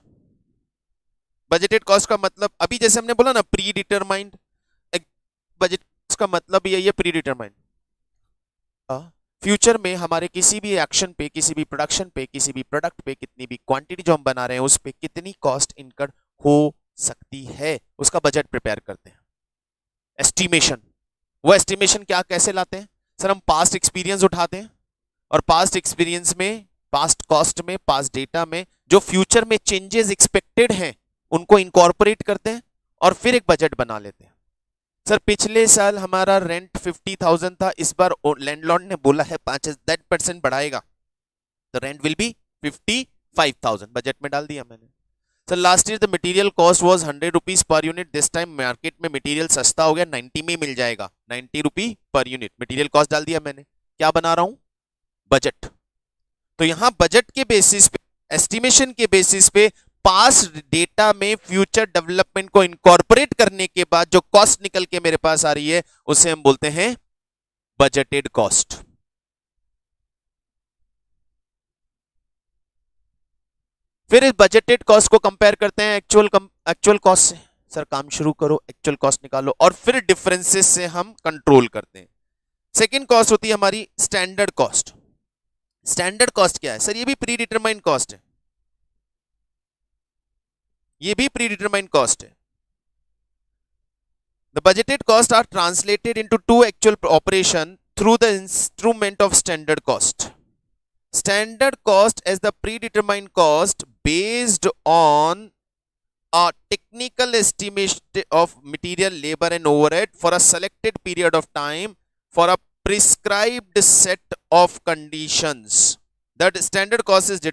Budgeted cost का मतलब अभी जैसे हमने बोला ना प्री डिटरमाइंड, बजट का मतलब ये है प्री डिटरमाइंड। फ्यूचर में हमारे किसी भी एक्शन पे, किसी भी प्रोडक्शन पे, किसी भी प्रोडक्ट पे कितनी भी क्वांटिटी जो हम बना रहे हैं उस पे कितनी कॉस्ट इनकर हो सकती है, उसका बजट प्रिपेयर करते हैं। एस्टिमेशन, वो एस्टिमेशन क्या कैसे लाते हैं सर? हम पास्ट एक्सपीरियंस उठाते हैं और पास्ट एक्सपीरियंस में, पास्ट कॉस्ट में, पास्ट डेटा में जो फ्यूचर में चेंजेस एक्सपेक्टेड हैं उनको इनकॉर्पोरेट करते हैं और फिर एक बजट बना लेते हैं। सर पिछले साल हमारा रेंट 50,000 था, इस बार लैंडलॉर्ड ने बोला है 5% बढ़ाएगा, तो रेंट विल बी 55,000, बजट में डाल दिया मैंने। Sir last year the material cost was 100 rupees per unit, this time market में मटेरियल सस्ता हो गया, 90 में मिल जाएगा, 90 रुपी पर यूनिट, मटेरियल कॉस्ट डाल दिया मैंने। क्या बना रहा हूं? बजट। तो यहां बजट के बेसिस पे, एस्टिमेशन के बेसिस पे, पास्ट डेटा में फ्यूचर डेवलपमेंट को इनकॉर्पोरेट करने के बाद जो कॉस्ट निकल के मेरे पास आ रही है उसे हम बोलते हैं बजटेड कॉस्ट। फिर इस बजटेड कॉस्ट को कंपेयर करते हैं एक्चुअल कॉस्ट से। सर काम शुरू करो, एक्चुअल कॉस्ट निकालो, और फिर डिफरेंसेस से हम कंट्रोल करते हैं। सेकेंड कॉस्ट होती है हमारी स्टैंडर्ड कॉस्ट। स्टैंडर्ड कॉस्ट क्या है सर? ये भी प्री डिटरमाइंड कॉस्ट है, ये भी प्री डिटरमाइंड कॉस्ट है। The budgeted cost are translated into to actual operation through the instrument of standard cost. Standard cost as the predetermined cost based on a technical estimation of material, labor and overhead for a selected period of time for a prescribed set of conditions. That standard cost is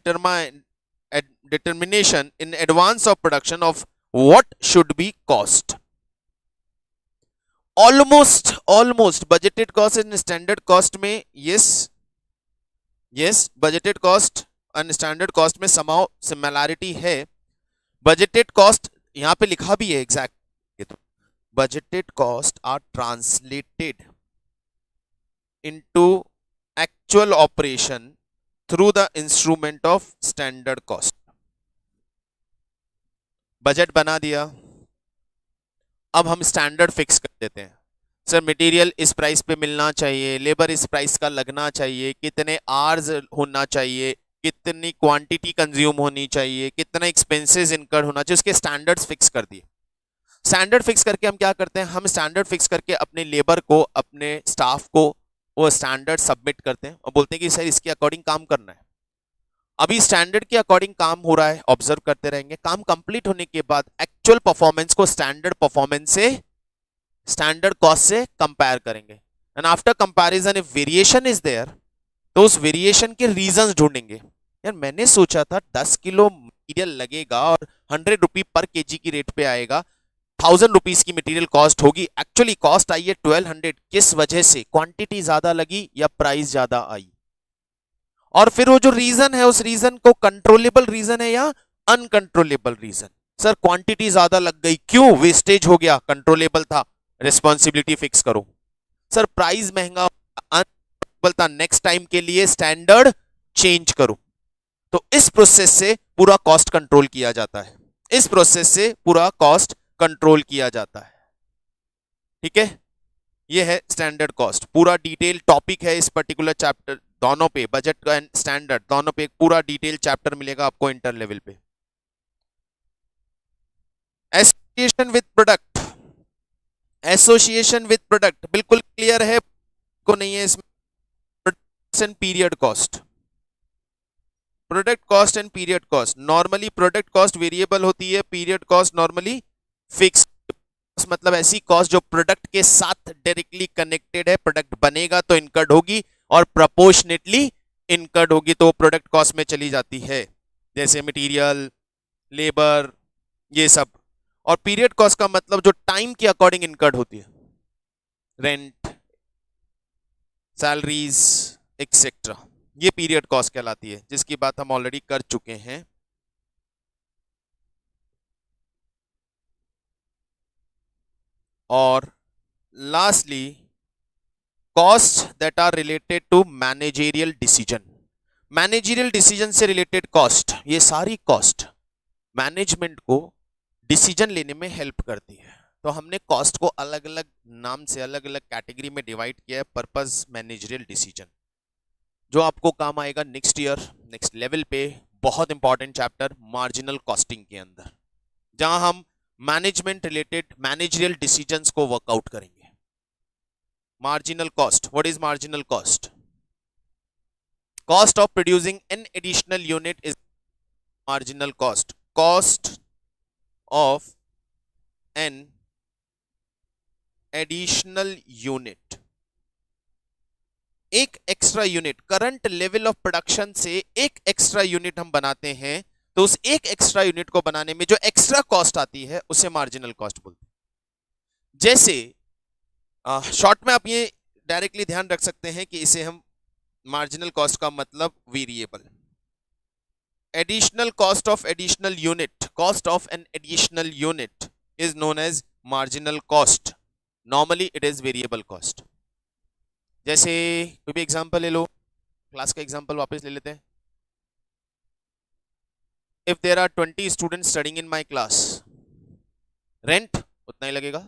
determination in advance of production of what should be cost. Almost budgeted cost and standard cost में yes budgeted cost and standard cost में समाव similarity है। Budgeted cost यहां पे लिखा भी है exact, budgeted cost are translated into actual operation through the instrument of standard cost. Budget बना दिया, अब हम स्टैंडर्ड फिक्स कर देते हैं। सर मटेरियल इस प्राइस पे मिलना चाहिए, लेबर इस प्राइस का लगना चाहिए, कितने आवर्स होना चाहिए, कितनी क्वांटिटी कंज्यूम होनी चाहिए, कितना एक्सपेंसेस इनकर होना चाहिए, उसके स्टैंडर्ड्स फिक्स कर दिए। स्टैंडर्ड फिक्स करके हम क्या करते हैं? हम स्टैंडर्ड फिक्स करके अपने लेबर को, अपने स्टाफ को वो स्टैंडर्ड सबमिट करते हैं और बोलते हैं कि सर इसके अकॉर्डिंग काम करना है। अभी स्टैंडर्ड के अकॉर्डिंग काम हो रहा है, ऑब्जर्व करते रहेंगे। काम कंप्लीट होने के बाद एक्चुअल परफॉर्मेंस को स्टैंडर्ड परफॉर्मेंस से, स्टैंडर्ड कॉस्ट से कंपेयर करेंगे। And after comparison if variation is there तो उस वेरिएशन के रीजंस ढूंढेंगे। यार मैंने सोचा था 10 किलो मटेरियल लगेगा और 100 रुपी पर केजी की रेट पे आएगा, 1000 रुपीज की मटेरियल कॉस्ट होगी, एक्चुअली कॉस्ट आई है 1200। किस वजह से? क्वांटिटी ज्यादा लगी या प्राइस ज्यादा आई? और फिर वो जो रीजन है, उस रीजन को कंट्रोलेबल रीजन है या अनकंट्रोलेबल रीजन? सर क्वांटिटी ज्यादा लग गई, क्यों? वेस्टेज हो गया, कंट्रोलेबल था, रिस्पॉन्सिबिलिटी फिक्स करो। सर प्राइस महंगा, अनकंट्रोलेबल था, नेक्स्ट टाइम के लिए स्टैंडर्ड चेंज करो। तो इस प्रोसेस से पूरा कॉस्ट कंट्रोल किया जाता है, इस प्रोसेस से पूरा कॉस्ट कंट्रोल किया जाता है। ठीक है, ये है स्टैंडर्ड कॉस्ट। पूरा डिटेल टॉपिक है इस पर्टिकुलर चैप्टर, दोनों पे, बजट एंड स्टैंडर्ड दोनों पे पूरा डिटेल चैप्टर मिलेगा आपको इंटर लेवल पे। Association with product, association with product बिल्कुल क्लियर है को नहीं है इसमें? Product period cost, product cost and period cost. Normally product cost variable होती है, पीरियड कॉस्ट नॉर्मली फिक्स। मतलब ऐसी कॉस्ट जो प्रोडक्ट के साथ डायरेक्टली कनेक्टेड है, प्रोडक्ट बनेगा तो इनकर्ड होगी और प्रोपोर्शनेटली इनकर्ड होगी तो प्रोडक्ट कॉस्ट में चली जाती है, जैसे मटेरियल, लेबर, ये सब। और पीरियड कॉस्ट का मतलब जो टाइम के अकॉर्डिंग इनकर्ड होती है, रेंट, सैलरीज एक्सेट्रा, ये पीरियड कॉस्ट कहलाती है, जिसकी बात हम ऑलरेडी कर चुके हैं। और lastly cost that are related to managerial decision. Managerial decision से रिलेटेड कॉस्ट, ये सारी कॉस्ट मैनेजमेंट को डिसीजन लेने में हेल्प करती है। तो हमने कॉस्ट को अलग अलग नाम से अलग अलग कैटेगरी में डिवाइड किया है, पर्पस मैनेजरियल डिसीजन, जो आपको काम आएगा नेक्स्ट ईयर नेक्स्ट लेवल पे, बहुत इंपॉर्टेंट चैप्टर मार्जिनल कॉस्टिंग के अंदर, जहां हम मैनेजमेंट रिलेटेड मैनेजरियल डिसीजंस को वर्कआउट करेंगे। Marginal cost, what is marginal cost? Cost of producing an additional unit is marginal cost. Cost of an additional unit, एक extra unit, current level of production से एक extra unit हम बनाते हैं, तो उस एक एक्स्ट्रा यूनिट को बनाने में जो एक्स्ट्रा कॉस्ट आती है उसे मार्जिनल कॉस्ट बोलते हैं। जैसे शॉर्ट में आप ये डायरेक्टली ध्यान रख सकते हैं कि इसे हम मार्जिनल कॉस्ट का मतलब variable, additional cost of additional unit, cost of an additional unit is known as marginal cost, normally it is variable cost. जैसे कोई भी एग्जांपल ले लो, क्लास का एग्जांपल वापस ले लेते हैं। If there are 20 students studying in my class, rent उतना ही लगेगा,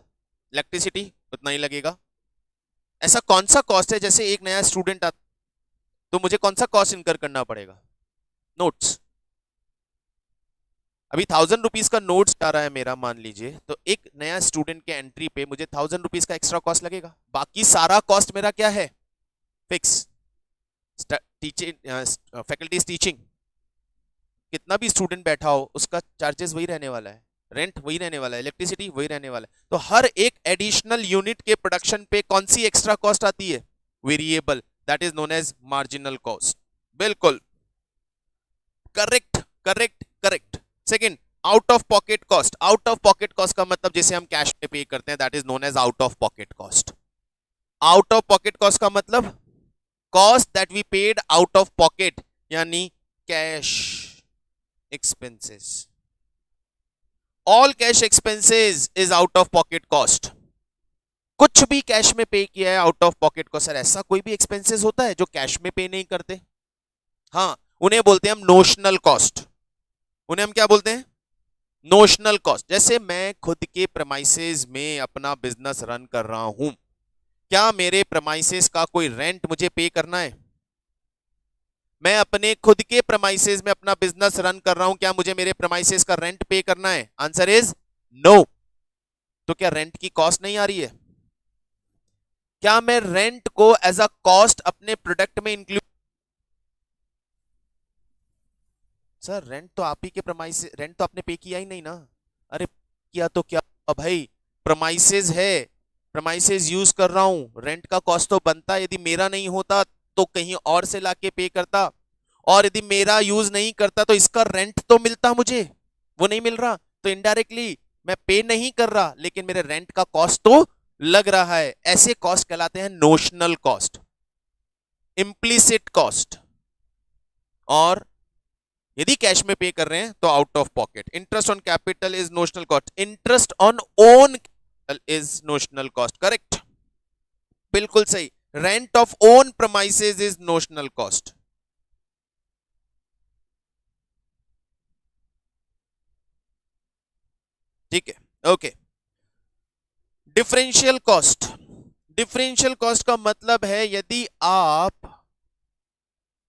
इलेक्ट्रिसिटी उतना ही लगेगा। ऐसा कौन सा कॉस्ट है, जैसे एक नया स्टूडेंट आता तो मुझे कौन सा कॉस्ट इनकर करना पड़ेगा? नोट्स। अभी 1000 रुपीज का नोट्स आ रहा है मेरा, मान लीजिए, तो एक नया स्टूडेंट के एंट्री पे मुझे 1000 रुपीज का एक्स्ट्रा कॉस्ट लगेगा। बाकी सारा कॉस्ट मेरा क्या है? फिक्स। टीचिंग, फैकल्टीज टीचिंग, कितना भी स्टूडेंट बैठा हो उसका चार्जेस वही रहने वाला है, रेंट वही रहने वाला है, इलेक्ट्रिसिटी वही रहने वाला है। तो हर एक एडिशनल यूनिट के प्रोडक्शन पे कौन सी एक्स्ट्रा कॉस्ट आती है? Variable, that is known as marginal cost. बिल्कुल correct correct correct. Second, out of pocket cost. Out of pocket cost का मतलब जिसे हम कैश में पे करते हैं, that is known as out of pocket cost. Out of pocket cost का मतलब cost that we paid out of pocket, यानी cash expenses. All cash expenses is out of pocket cost. कुछ भी cash में पे किया है out of pocket cost. Sir ऐसा कोई भी एक्सपेंसेस होता है जो कैश में पे नहीं करते? हाँ, उन्हें बोलते हैं हम नोशनल कॉस्ट। उन्हें हम क्या बोलते हैं? Notional cost. जैसे मैं खुद के प्रेमाइसेस में अपना बिजनेस रन कर रहा हूं, क्या मेरे प्रेमाइसेस का कोई रेंट मुझे पे करना है? मैं अपने खुद के प्रेमाइसेस में अपना बिजनेस रन कर रहा हूं, क्या मुझे मेरे प्रेमाइसेस का रेंट पे करना है? Answer is no. तो क्या रेंट की कॉस्ट नहीं आ रही है? क्या मैं रेंट को एज अ कॉस्ट अपने प्रोडक्ट में इंक्लूड? सर रेंट तो आप ही के प्रेमाइसेस, रेंट तो आपने पे किया ही नहीं ना। अरे किया तो क्या भाई, प्रेमाइसेस है, प्रेमाइसेस यूज कर रहा हूं, रेंट का कॉस्ट तो बनता है। यदि मेरा नहीं होता तो कहीं और से लाके पे करता, और यदि मेरा यूज नहीं करता तो इसका रेंट तो मिलता मुझे, वो नहीं मिल रहा, तो इनडायरेक्टली मैं पे नहीं कर रहा लेकिन मेरे रेंट का कॉस्ट तो लग रहा है। ऐसे कॉस्ट कहलाते हैं नोशनल कॉस्ट, इंप्लिसिट कॉस्ट। और यदि कैश में पे कर रहे हैं तो out of pocket. Interest on capital is notional cost, interest on own is notional cost. Correct, बिल्कुल सही। Rent of own premises is notional cost. ठीक है, okay. Differential cost. Differential cost का मतलब है यदि आप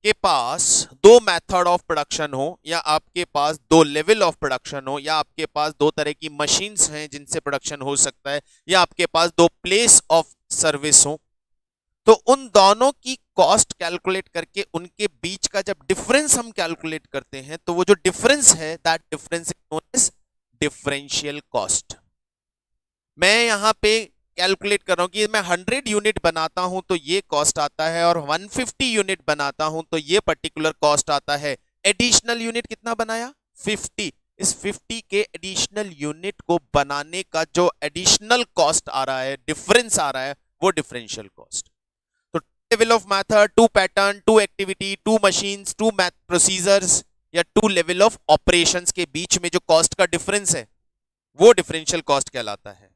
के पास दो मेथड ऑफ प्रोडक्शन हो, या आपके पास दो लेवल ऑफ प्रोडक्शन हो, या आपके पास दो तरह की मशीन्स हैं जिनसे प्रोडक्शन हो सकता है, या आपके पास दो प्लेस ऑफ सर्विस हो, तो उन दोनों की कॉस्ट कैलकुलेट करके उनके बीच का जब डिफरेंस हम कैलकुलेट करते हैं तो वो जो डिफरेंस है, that difference is known as differential cost. मैं यहां पे कैलकुलेट कर रहा हूं कि मैं 100 यूनिट बनाता हूं तो ये कॉस्ट आता है, और 150 यूनिट बनाता हूं तो ये पर्टिकुलर कॉस्ट आता है। एडिशनल यूनिट कितना बनाया? 50। इस 50 के एडिशनल यूनिट को बनाने का जो एडिशनल कॉस्ट आ रहा है, डिफरेंस आ रहा है, वो डिफरेंशियल कॉस्ट। तो level of method, two pattern, two activity, two machines, two math procedures, या टू लेवल ऑफ ऑपरेशंस के बीच में जो कॉस्ट का डिफरेंस है, वो डिफरेंशियल कॉस्ट कहलाता है।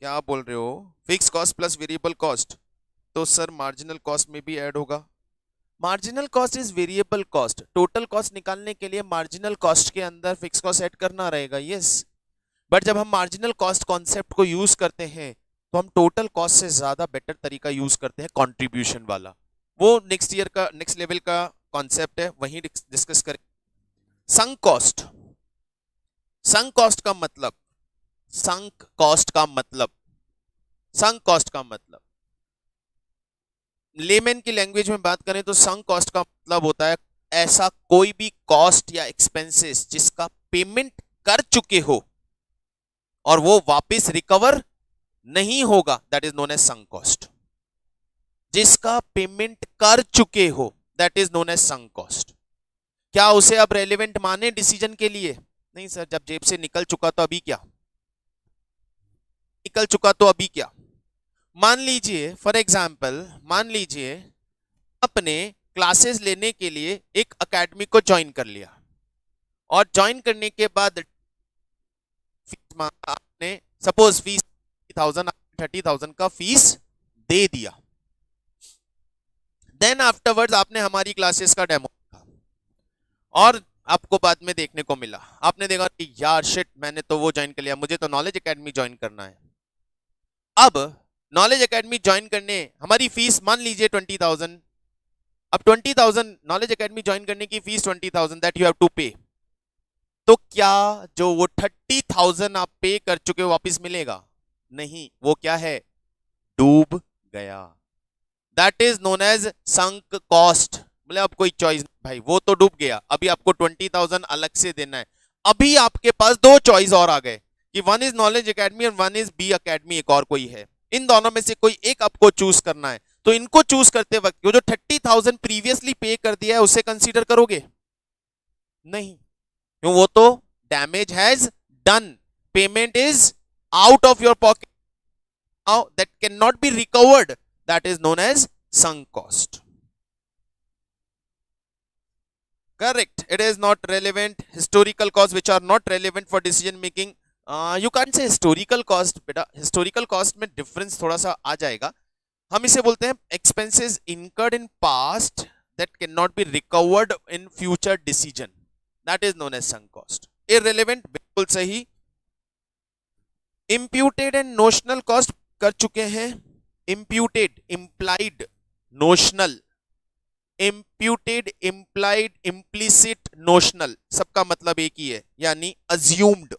क्या बोल रहे हो? Fix cost plus variable cost, तो सर मार्जिनल कॉस्ट में भी ऐड होगा। Marginal cost is variable cost. Total cost निकालने के लिए मार्जिनल कॉस्ट के अंदर फिक्स कॉस्ट ऐड करना रहेगा, यस। बट जब हम मार्जिनल कॉस्ट कॉन्सेप्ट को यूज करते हैं तो हम टोटल कॉस्ट से ज्यादा बेटर तरीका यूज करते हैं, कंट्रीब्यूशन वाला। वो नेक्स्ट ईयर का, नेक्स्ट लेवल का कॉन्सेप्ट है, वहीं डिस्कस करें। Sunk cost. संक कॉस्ट का मतलब, संक कॉस्ट का मतलब, संक कॉस्ट का मतलब लेमैन की लैंग्वेज में बात करें तो संक कॉस्ट का मतलब होता है ऐसा कोई भी कॉस्ट या एक्सपेंसेस जिसका पेमेंट कर चुके हो और वो वापस रिकवर नहीं होगा, that is known as sunk cost. जिसका पेमेंट कर चुके हो, that is known as sunk cost. क्या उसे अब रेलेवेंट माने डिसीजन के लिए? नहीं सर, जब जेब से निकल चुका तो अभी क्या, निकल चुका तो अभी क्या। मान लीजिए फॉर एग्जाम्पल, मान लीजिए आपने क्लासेस लेने के लिए एक अकेडमी को ज्वाइन कर लिया, और ज्वाइन करने के बाद आपने सपोज फीस 30,000 का फीस दे दिया। देन आफ्टरवर्ड्स आपने हमारी क्लासेस का डेमो देखा, और आपको बाद में देखने को मिला, आपने देखा कि यार शिट, मैंने तो वो ज्वाइन कर लिया, मुझे तो नॉलेज एकेडमी ज्वाइन करना है। अब नॉलेज एकेडमी ज्वाइन करने हमारी फीस मान लीजिए 20,000। अब 20,000 नॉलेज एकेडमी ज्वाइन करने की fees 20,000 that you have to pay. तो क्या जो वो 30,000 आप पे कर चुके हो वापस मिलेगा? नहीं, वो क्या है? डूब गया। That is known as sunk cost. मतलब अब कोई चॉइस नहीं भाई, वो तो डूब गया, अभी आपको 20,000 अलग से देना है। अभी आपके पास दो चॉइस और आ गए कि वन इज नॉलेज एकेडमी और वन इज बी एकेडमी, एक और कोई है। इन दोनों में से कोई एक आपको चूज करना है। तो इनको चूज करते वक्त वो जो 30,000 प्रीवियसली पे कर दिया है उसे कंसीडर करोगे? नहीं, क्यों? वो तो damage has done, payment is out of your pocket, now that can not be recovered, that is known as sunk cost. Correct, it is not relevant. Historical costs which are not relevant for decision making, you can't say historical cost बेटा, historical cost में difference थोड़ा सा आ जाएगा। हम इसे बोलते हैं expenses incurred in past that cannot be recovered in future decision, that is known as sunk cost. irrelevant, बिल्कुल सही। imputed and notional cost कर चुके हैं। imputed, implied, notional, imputed, implied, implicit, notional, सबका मतलब एक ही है, यानी assumed,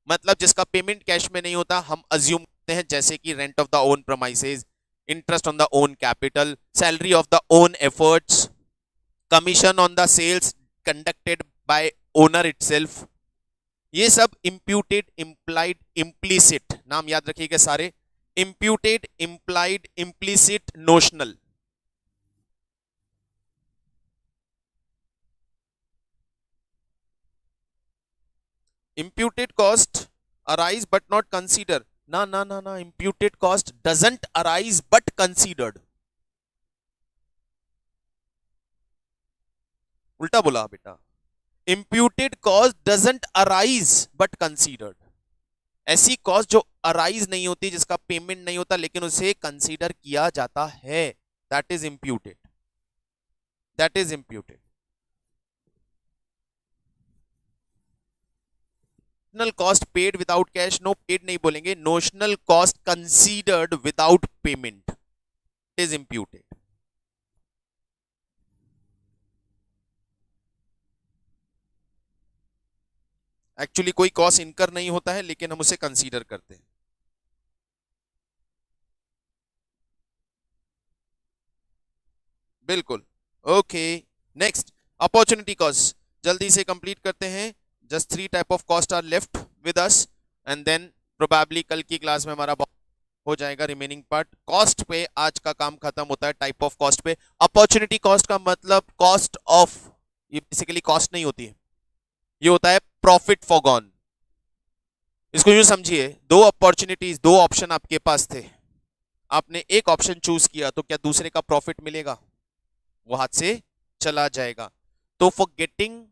मतलब जिसका पेमेंट कैश में नहीं होता हम अज्यूम करते हैं, जैसे कि rent of the own premises, interest on the own capital, salary of the own efforts, commission on the sales conducted by owner itself. ये सब imputed, implied, implicit, नाम याद रखिएगा सारे। imputed, implied, implicit, notional। imputed cost arise but not consider, ना ना ना ना, imputed cost doesn't arise but considered, उल्टा बोला बेटा। imputed cost doesn't arise but considered, ऐसी कॉस्ट जो अराइज नहीं होती, जिसका पेमेंट नहीं होता, लेकिन उसे कंसीडर किया जाता है, that is imputed, that is imputed। Notional cost paid without cash, no paid नहीं बोलेंगे, notional cost considered without payment is imputed। Actually कोई कॉस्ट इनकर नहीं होता है लेकिन हम उसे कंसीडर करते हैं। बिल्कुल, ओके। Next, opportunity cost. जल्दी से कंप्लीट करते हैं. Just 3 type of cost are left with us and then probably कल की क्लास में हमारा हो जाएगा रिमेनिंग पार्ट. कॉस्ट पे आज का काम खत्म होता है. टाइप ऑफ कॉस्ट पे अपॉर्चुनिटी कॉस्ट का मतलब कॉस्ट ऑफ, ये बेसिकली कॉस्ट नहीं होती है, ये होता है प्रॉफिट फॉरगॉन. इसको यूं समझिए, दो अपॉर्चुनिटीज, दो ऑप्शन आपके पास थे, आपने एक ऑप्शन चूज किया तो क्या दूसरे का प्रॉफिट मिलेगा? वो हाथ से चला जाएगा. तो फॉर गेटिंग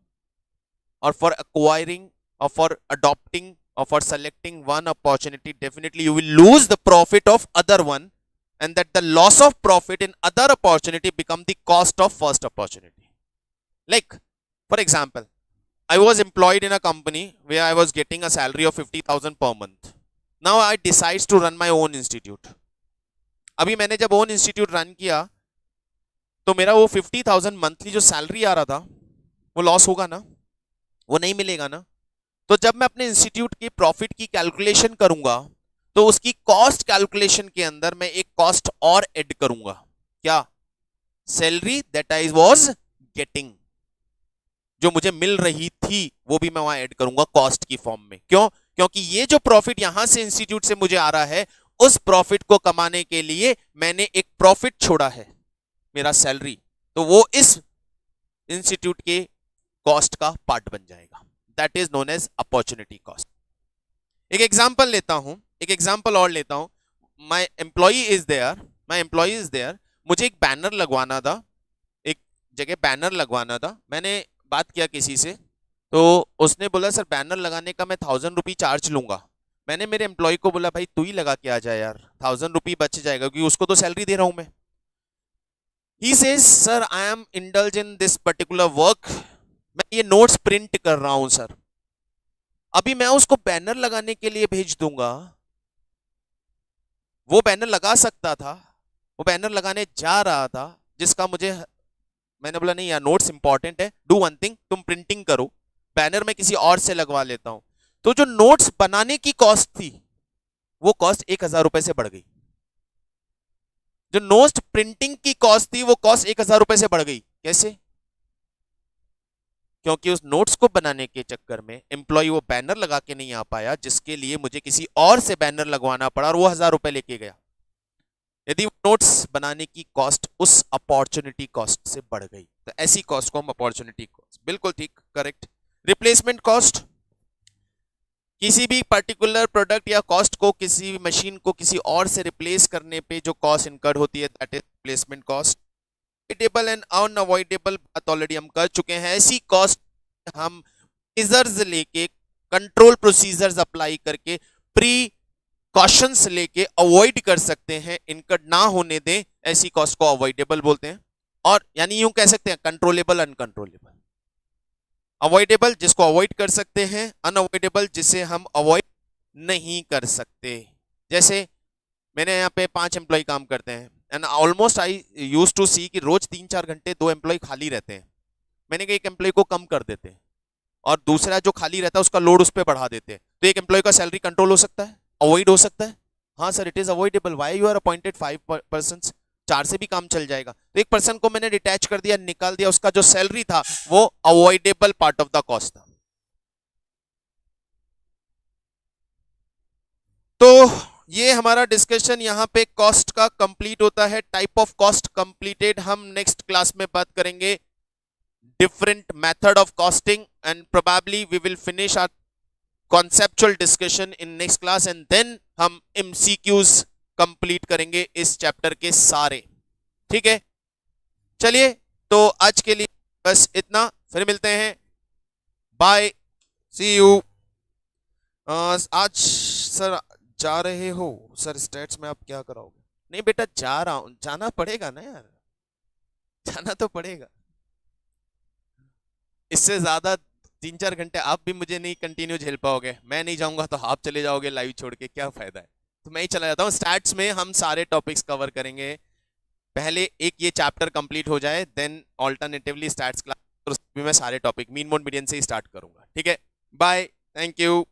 और फॉर एक्वायरिंग और for adopting or for selecting one opportunity, definitely you will lose the profit of other one, and that the loss of profit in other opportunity become the cost of first opportunity. Like for example, I was employed in a company where I was getting a salary of 50,000 per month. Now I decides to run my own institute. अभी मैंने जब own institute run किया तो मेरा वो 50,000 monthly जो salary आ रहा था वो लॉस होगा ना, वो नहीं मिलेगा ना. तो जब मैं अपने इंस्टीट्यूट की प्रॉफिट की कैलकुलेशन करूंगा तो उसकी कॉस्ट कैलकुलेशन के अंदर मैं एक कॉस्ट और ऐड करूंगा. क्या? Salary that I was getting, जो मुझे मिल रही थी वो भी मैं वहां ऐड करूंगा कॉस्ट की फॉर्म में. क्यों? क्योंकि ये जो प्रॉफिट यहां से इंस्टीट्यूट से मुझे आ रहा है, उस प्रॉफिट को कमाने के लिए मैंने एक प्रॉफिट छोड़ा है, मेरा सैलरी, तो वो इस इंस्टीट्यूट के कॉस्ट का पार्ट बन जाएगा. That is known as opportunity cost. एक एग्जांपल लेता हूं, एक एग्जांपल और लेता हूं. माय एम्प्लॉई इज देयर, मुझे एक बैनर लगवाना था, एक जगह बैनर लगवाना था. मैंने बात किया किसी से, तो उसने बोला सर बैनर लगाने का मैं 1000 रुपये चार्ज लूंगा. मैंने मेरे एम्प्लॉय को बोला भाई तू ही लगा के आ जाए यार, 1000 रुपये बच जाएगा क्योंकि उसको तो सैलरी दे रहा हूं मैं. He says sir I am indulge in this particular work, मैं ये नोट्स प्रिंट कर रहा हूं सर. अभी मैं उसको बैनर लगाने के लिए भेज दूंगा, वो बैनर लगा सकता था, वो बैनर लगाने जा रहा था, जिसका मुझे, मैंने बोला नहीं यार नोट्स इंपॉर्टेंट है, डू वन थिंग, तुम प्रिंटिंग करो, बैनर मैं किसी और से लगवा लेता हूं. तो जो नोट्स बनाने की कॉस्ट थी वो कॉस्ट 1000 रुपए से बढ़ गई. जो नोट्स प्रिंटिंग की कॉस्ट थी वो कॉस्ट 1000 रुपए से बढ़ गई. कैसे? क्योंकि उस नोट्स को बनाने के चक्कर में एम्प्लॉय वो बैनर लगा के नहीं आ पाया, जिसके लिए मुझे किसी और से बैनर लगवाना पड़ा और वो 1000 रुपए लेके गया. यदि नोट्स बनाने की कॉस्ट उस अपॉर्चुनिटी कॉस्ट से बढ़ गई तो ऐसी कॉस्ट को हम अपॉर्चुनिटी कॉस्ट, बिल्कुल ठीक, करेक्ट. रिप्लेसमेंट कॉस्ट, किसी भी पर्टिकुलर प्रोडक्ट या कॉस्ट को, किसी मशीन को किसी और से रिप्लेस करने पे जो कॉस्ट इनकर्ड होती है that is replacement cost. Avoidable and unavoidable बात ऑलरेडी हम कर चुके हैं. ऐसी कॉस्ट हम मेजर्स लेके, कंट्रोल प्रोसीजर्स अप्लाई करके, प्रीकॉशंस लेके अवॉइड कर सकते हैं, इनकर्ड ना होने दें. ऐसी कॉस्ट को अवॉइडेबल बोलते हैं. और यानी यूं कह सकते हैं कंट्रोलेबल, अनकंट्रोलेबल. अवॉइडेबल जिसको अवॉइड कर सकते हैं, अनअवॉइडेबल जिसे हम अवॉइड नहीं कर सकते. जैसे मैंने यहाँ पे 5 एम्प्लॉय काम करते हैं and almost I use to see कि रोज 3-4 घंटे 2 एम्प्लॉय खाली रहते हैं. मैंने कहा एक एम्प्लॉय को कम कर देते हैं और दूसरा जो खाली रहता है उसका लोड उस पर बढ़ा देते हैं, तो एक एम्प्लॉय का सैलरी कंट्रोल हो सकता है, अवॉइड हो सकता है. हाँ sir it is avoidable. Why you are appointed 5 persons, 4 से भी काम चल जाएगा. तो एक पर्सन को मैंने डिटैच कर दिया, निकाल दिया, उसका जो सैलरी था वो avoidable part of the cost था. तो ये हमारा डिस्कशन यहाँ पे कॉस्ट का कंप्लीट होता है. Type of cost completed. हम नेक्स्ट क्लास में बात करेंगे different method of costing and probably we will finish our conceptual discussion in next class and then हम एमसीक्यूज कंप्लीट करेंगे इस चैप्टर के सारे. ठीक है, चलिए तो आज के लिए बस इतना, फिर मिलते हैं. Bye, see you. आज सर जा रहे हो सर स्टेट्स में, आप क्या कराओगे? नहीं बेटा जा रहा हूं, जाना पड़ेगा ना यार, जाना तो पड़ेगा. इससे ज्यादा 3-4 घंटे आप भी मुझे नहीं कंटिन्यू झेल पाओगे. मैं नहीं जाऊंगा तो आप चले जाओगे लाइव छोड़ के, क्या फायदा है. तो मैं ही चला जाता हूँ. स्टैट्स में हम सारे टॉपिक्स कवर करेंगे. पहले एक ये चैप्टर कंप्लीट हो जाए, देन ऑल्टरनेटिवली स्टैट्स क्लास, और उसमें मैं सारे टॉपिक मीन मोड मीडियन से ही स्टार्ट करूंगा. ठीक है, बाय, थैंक यू.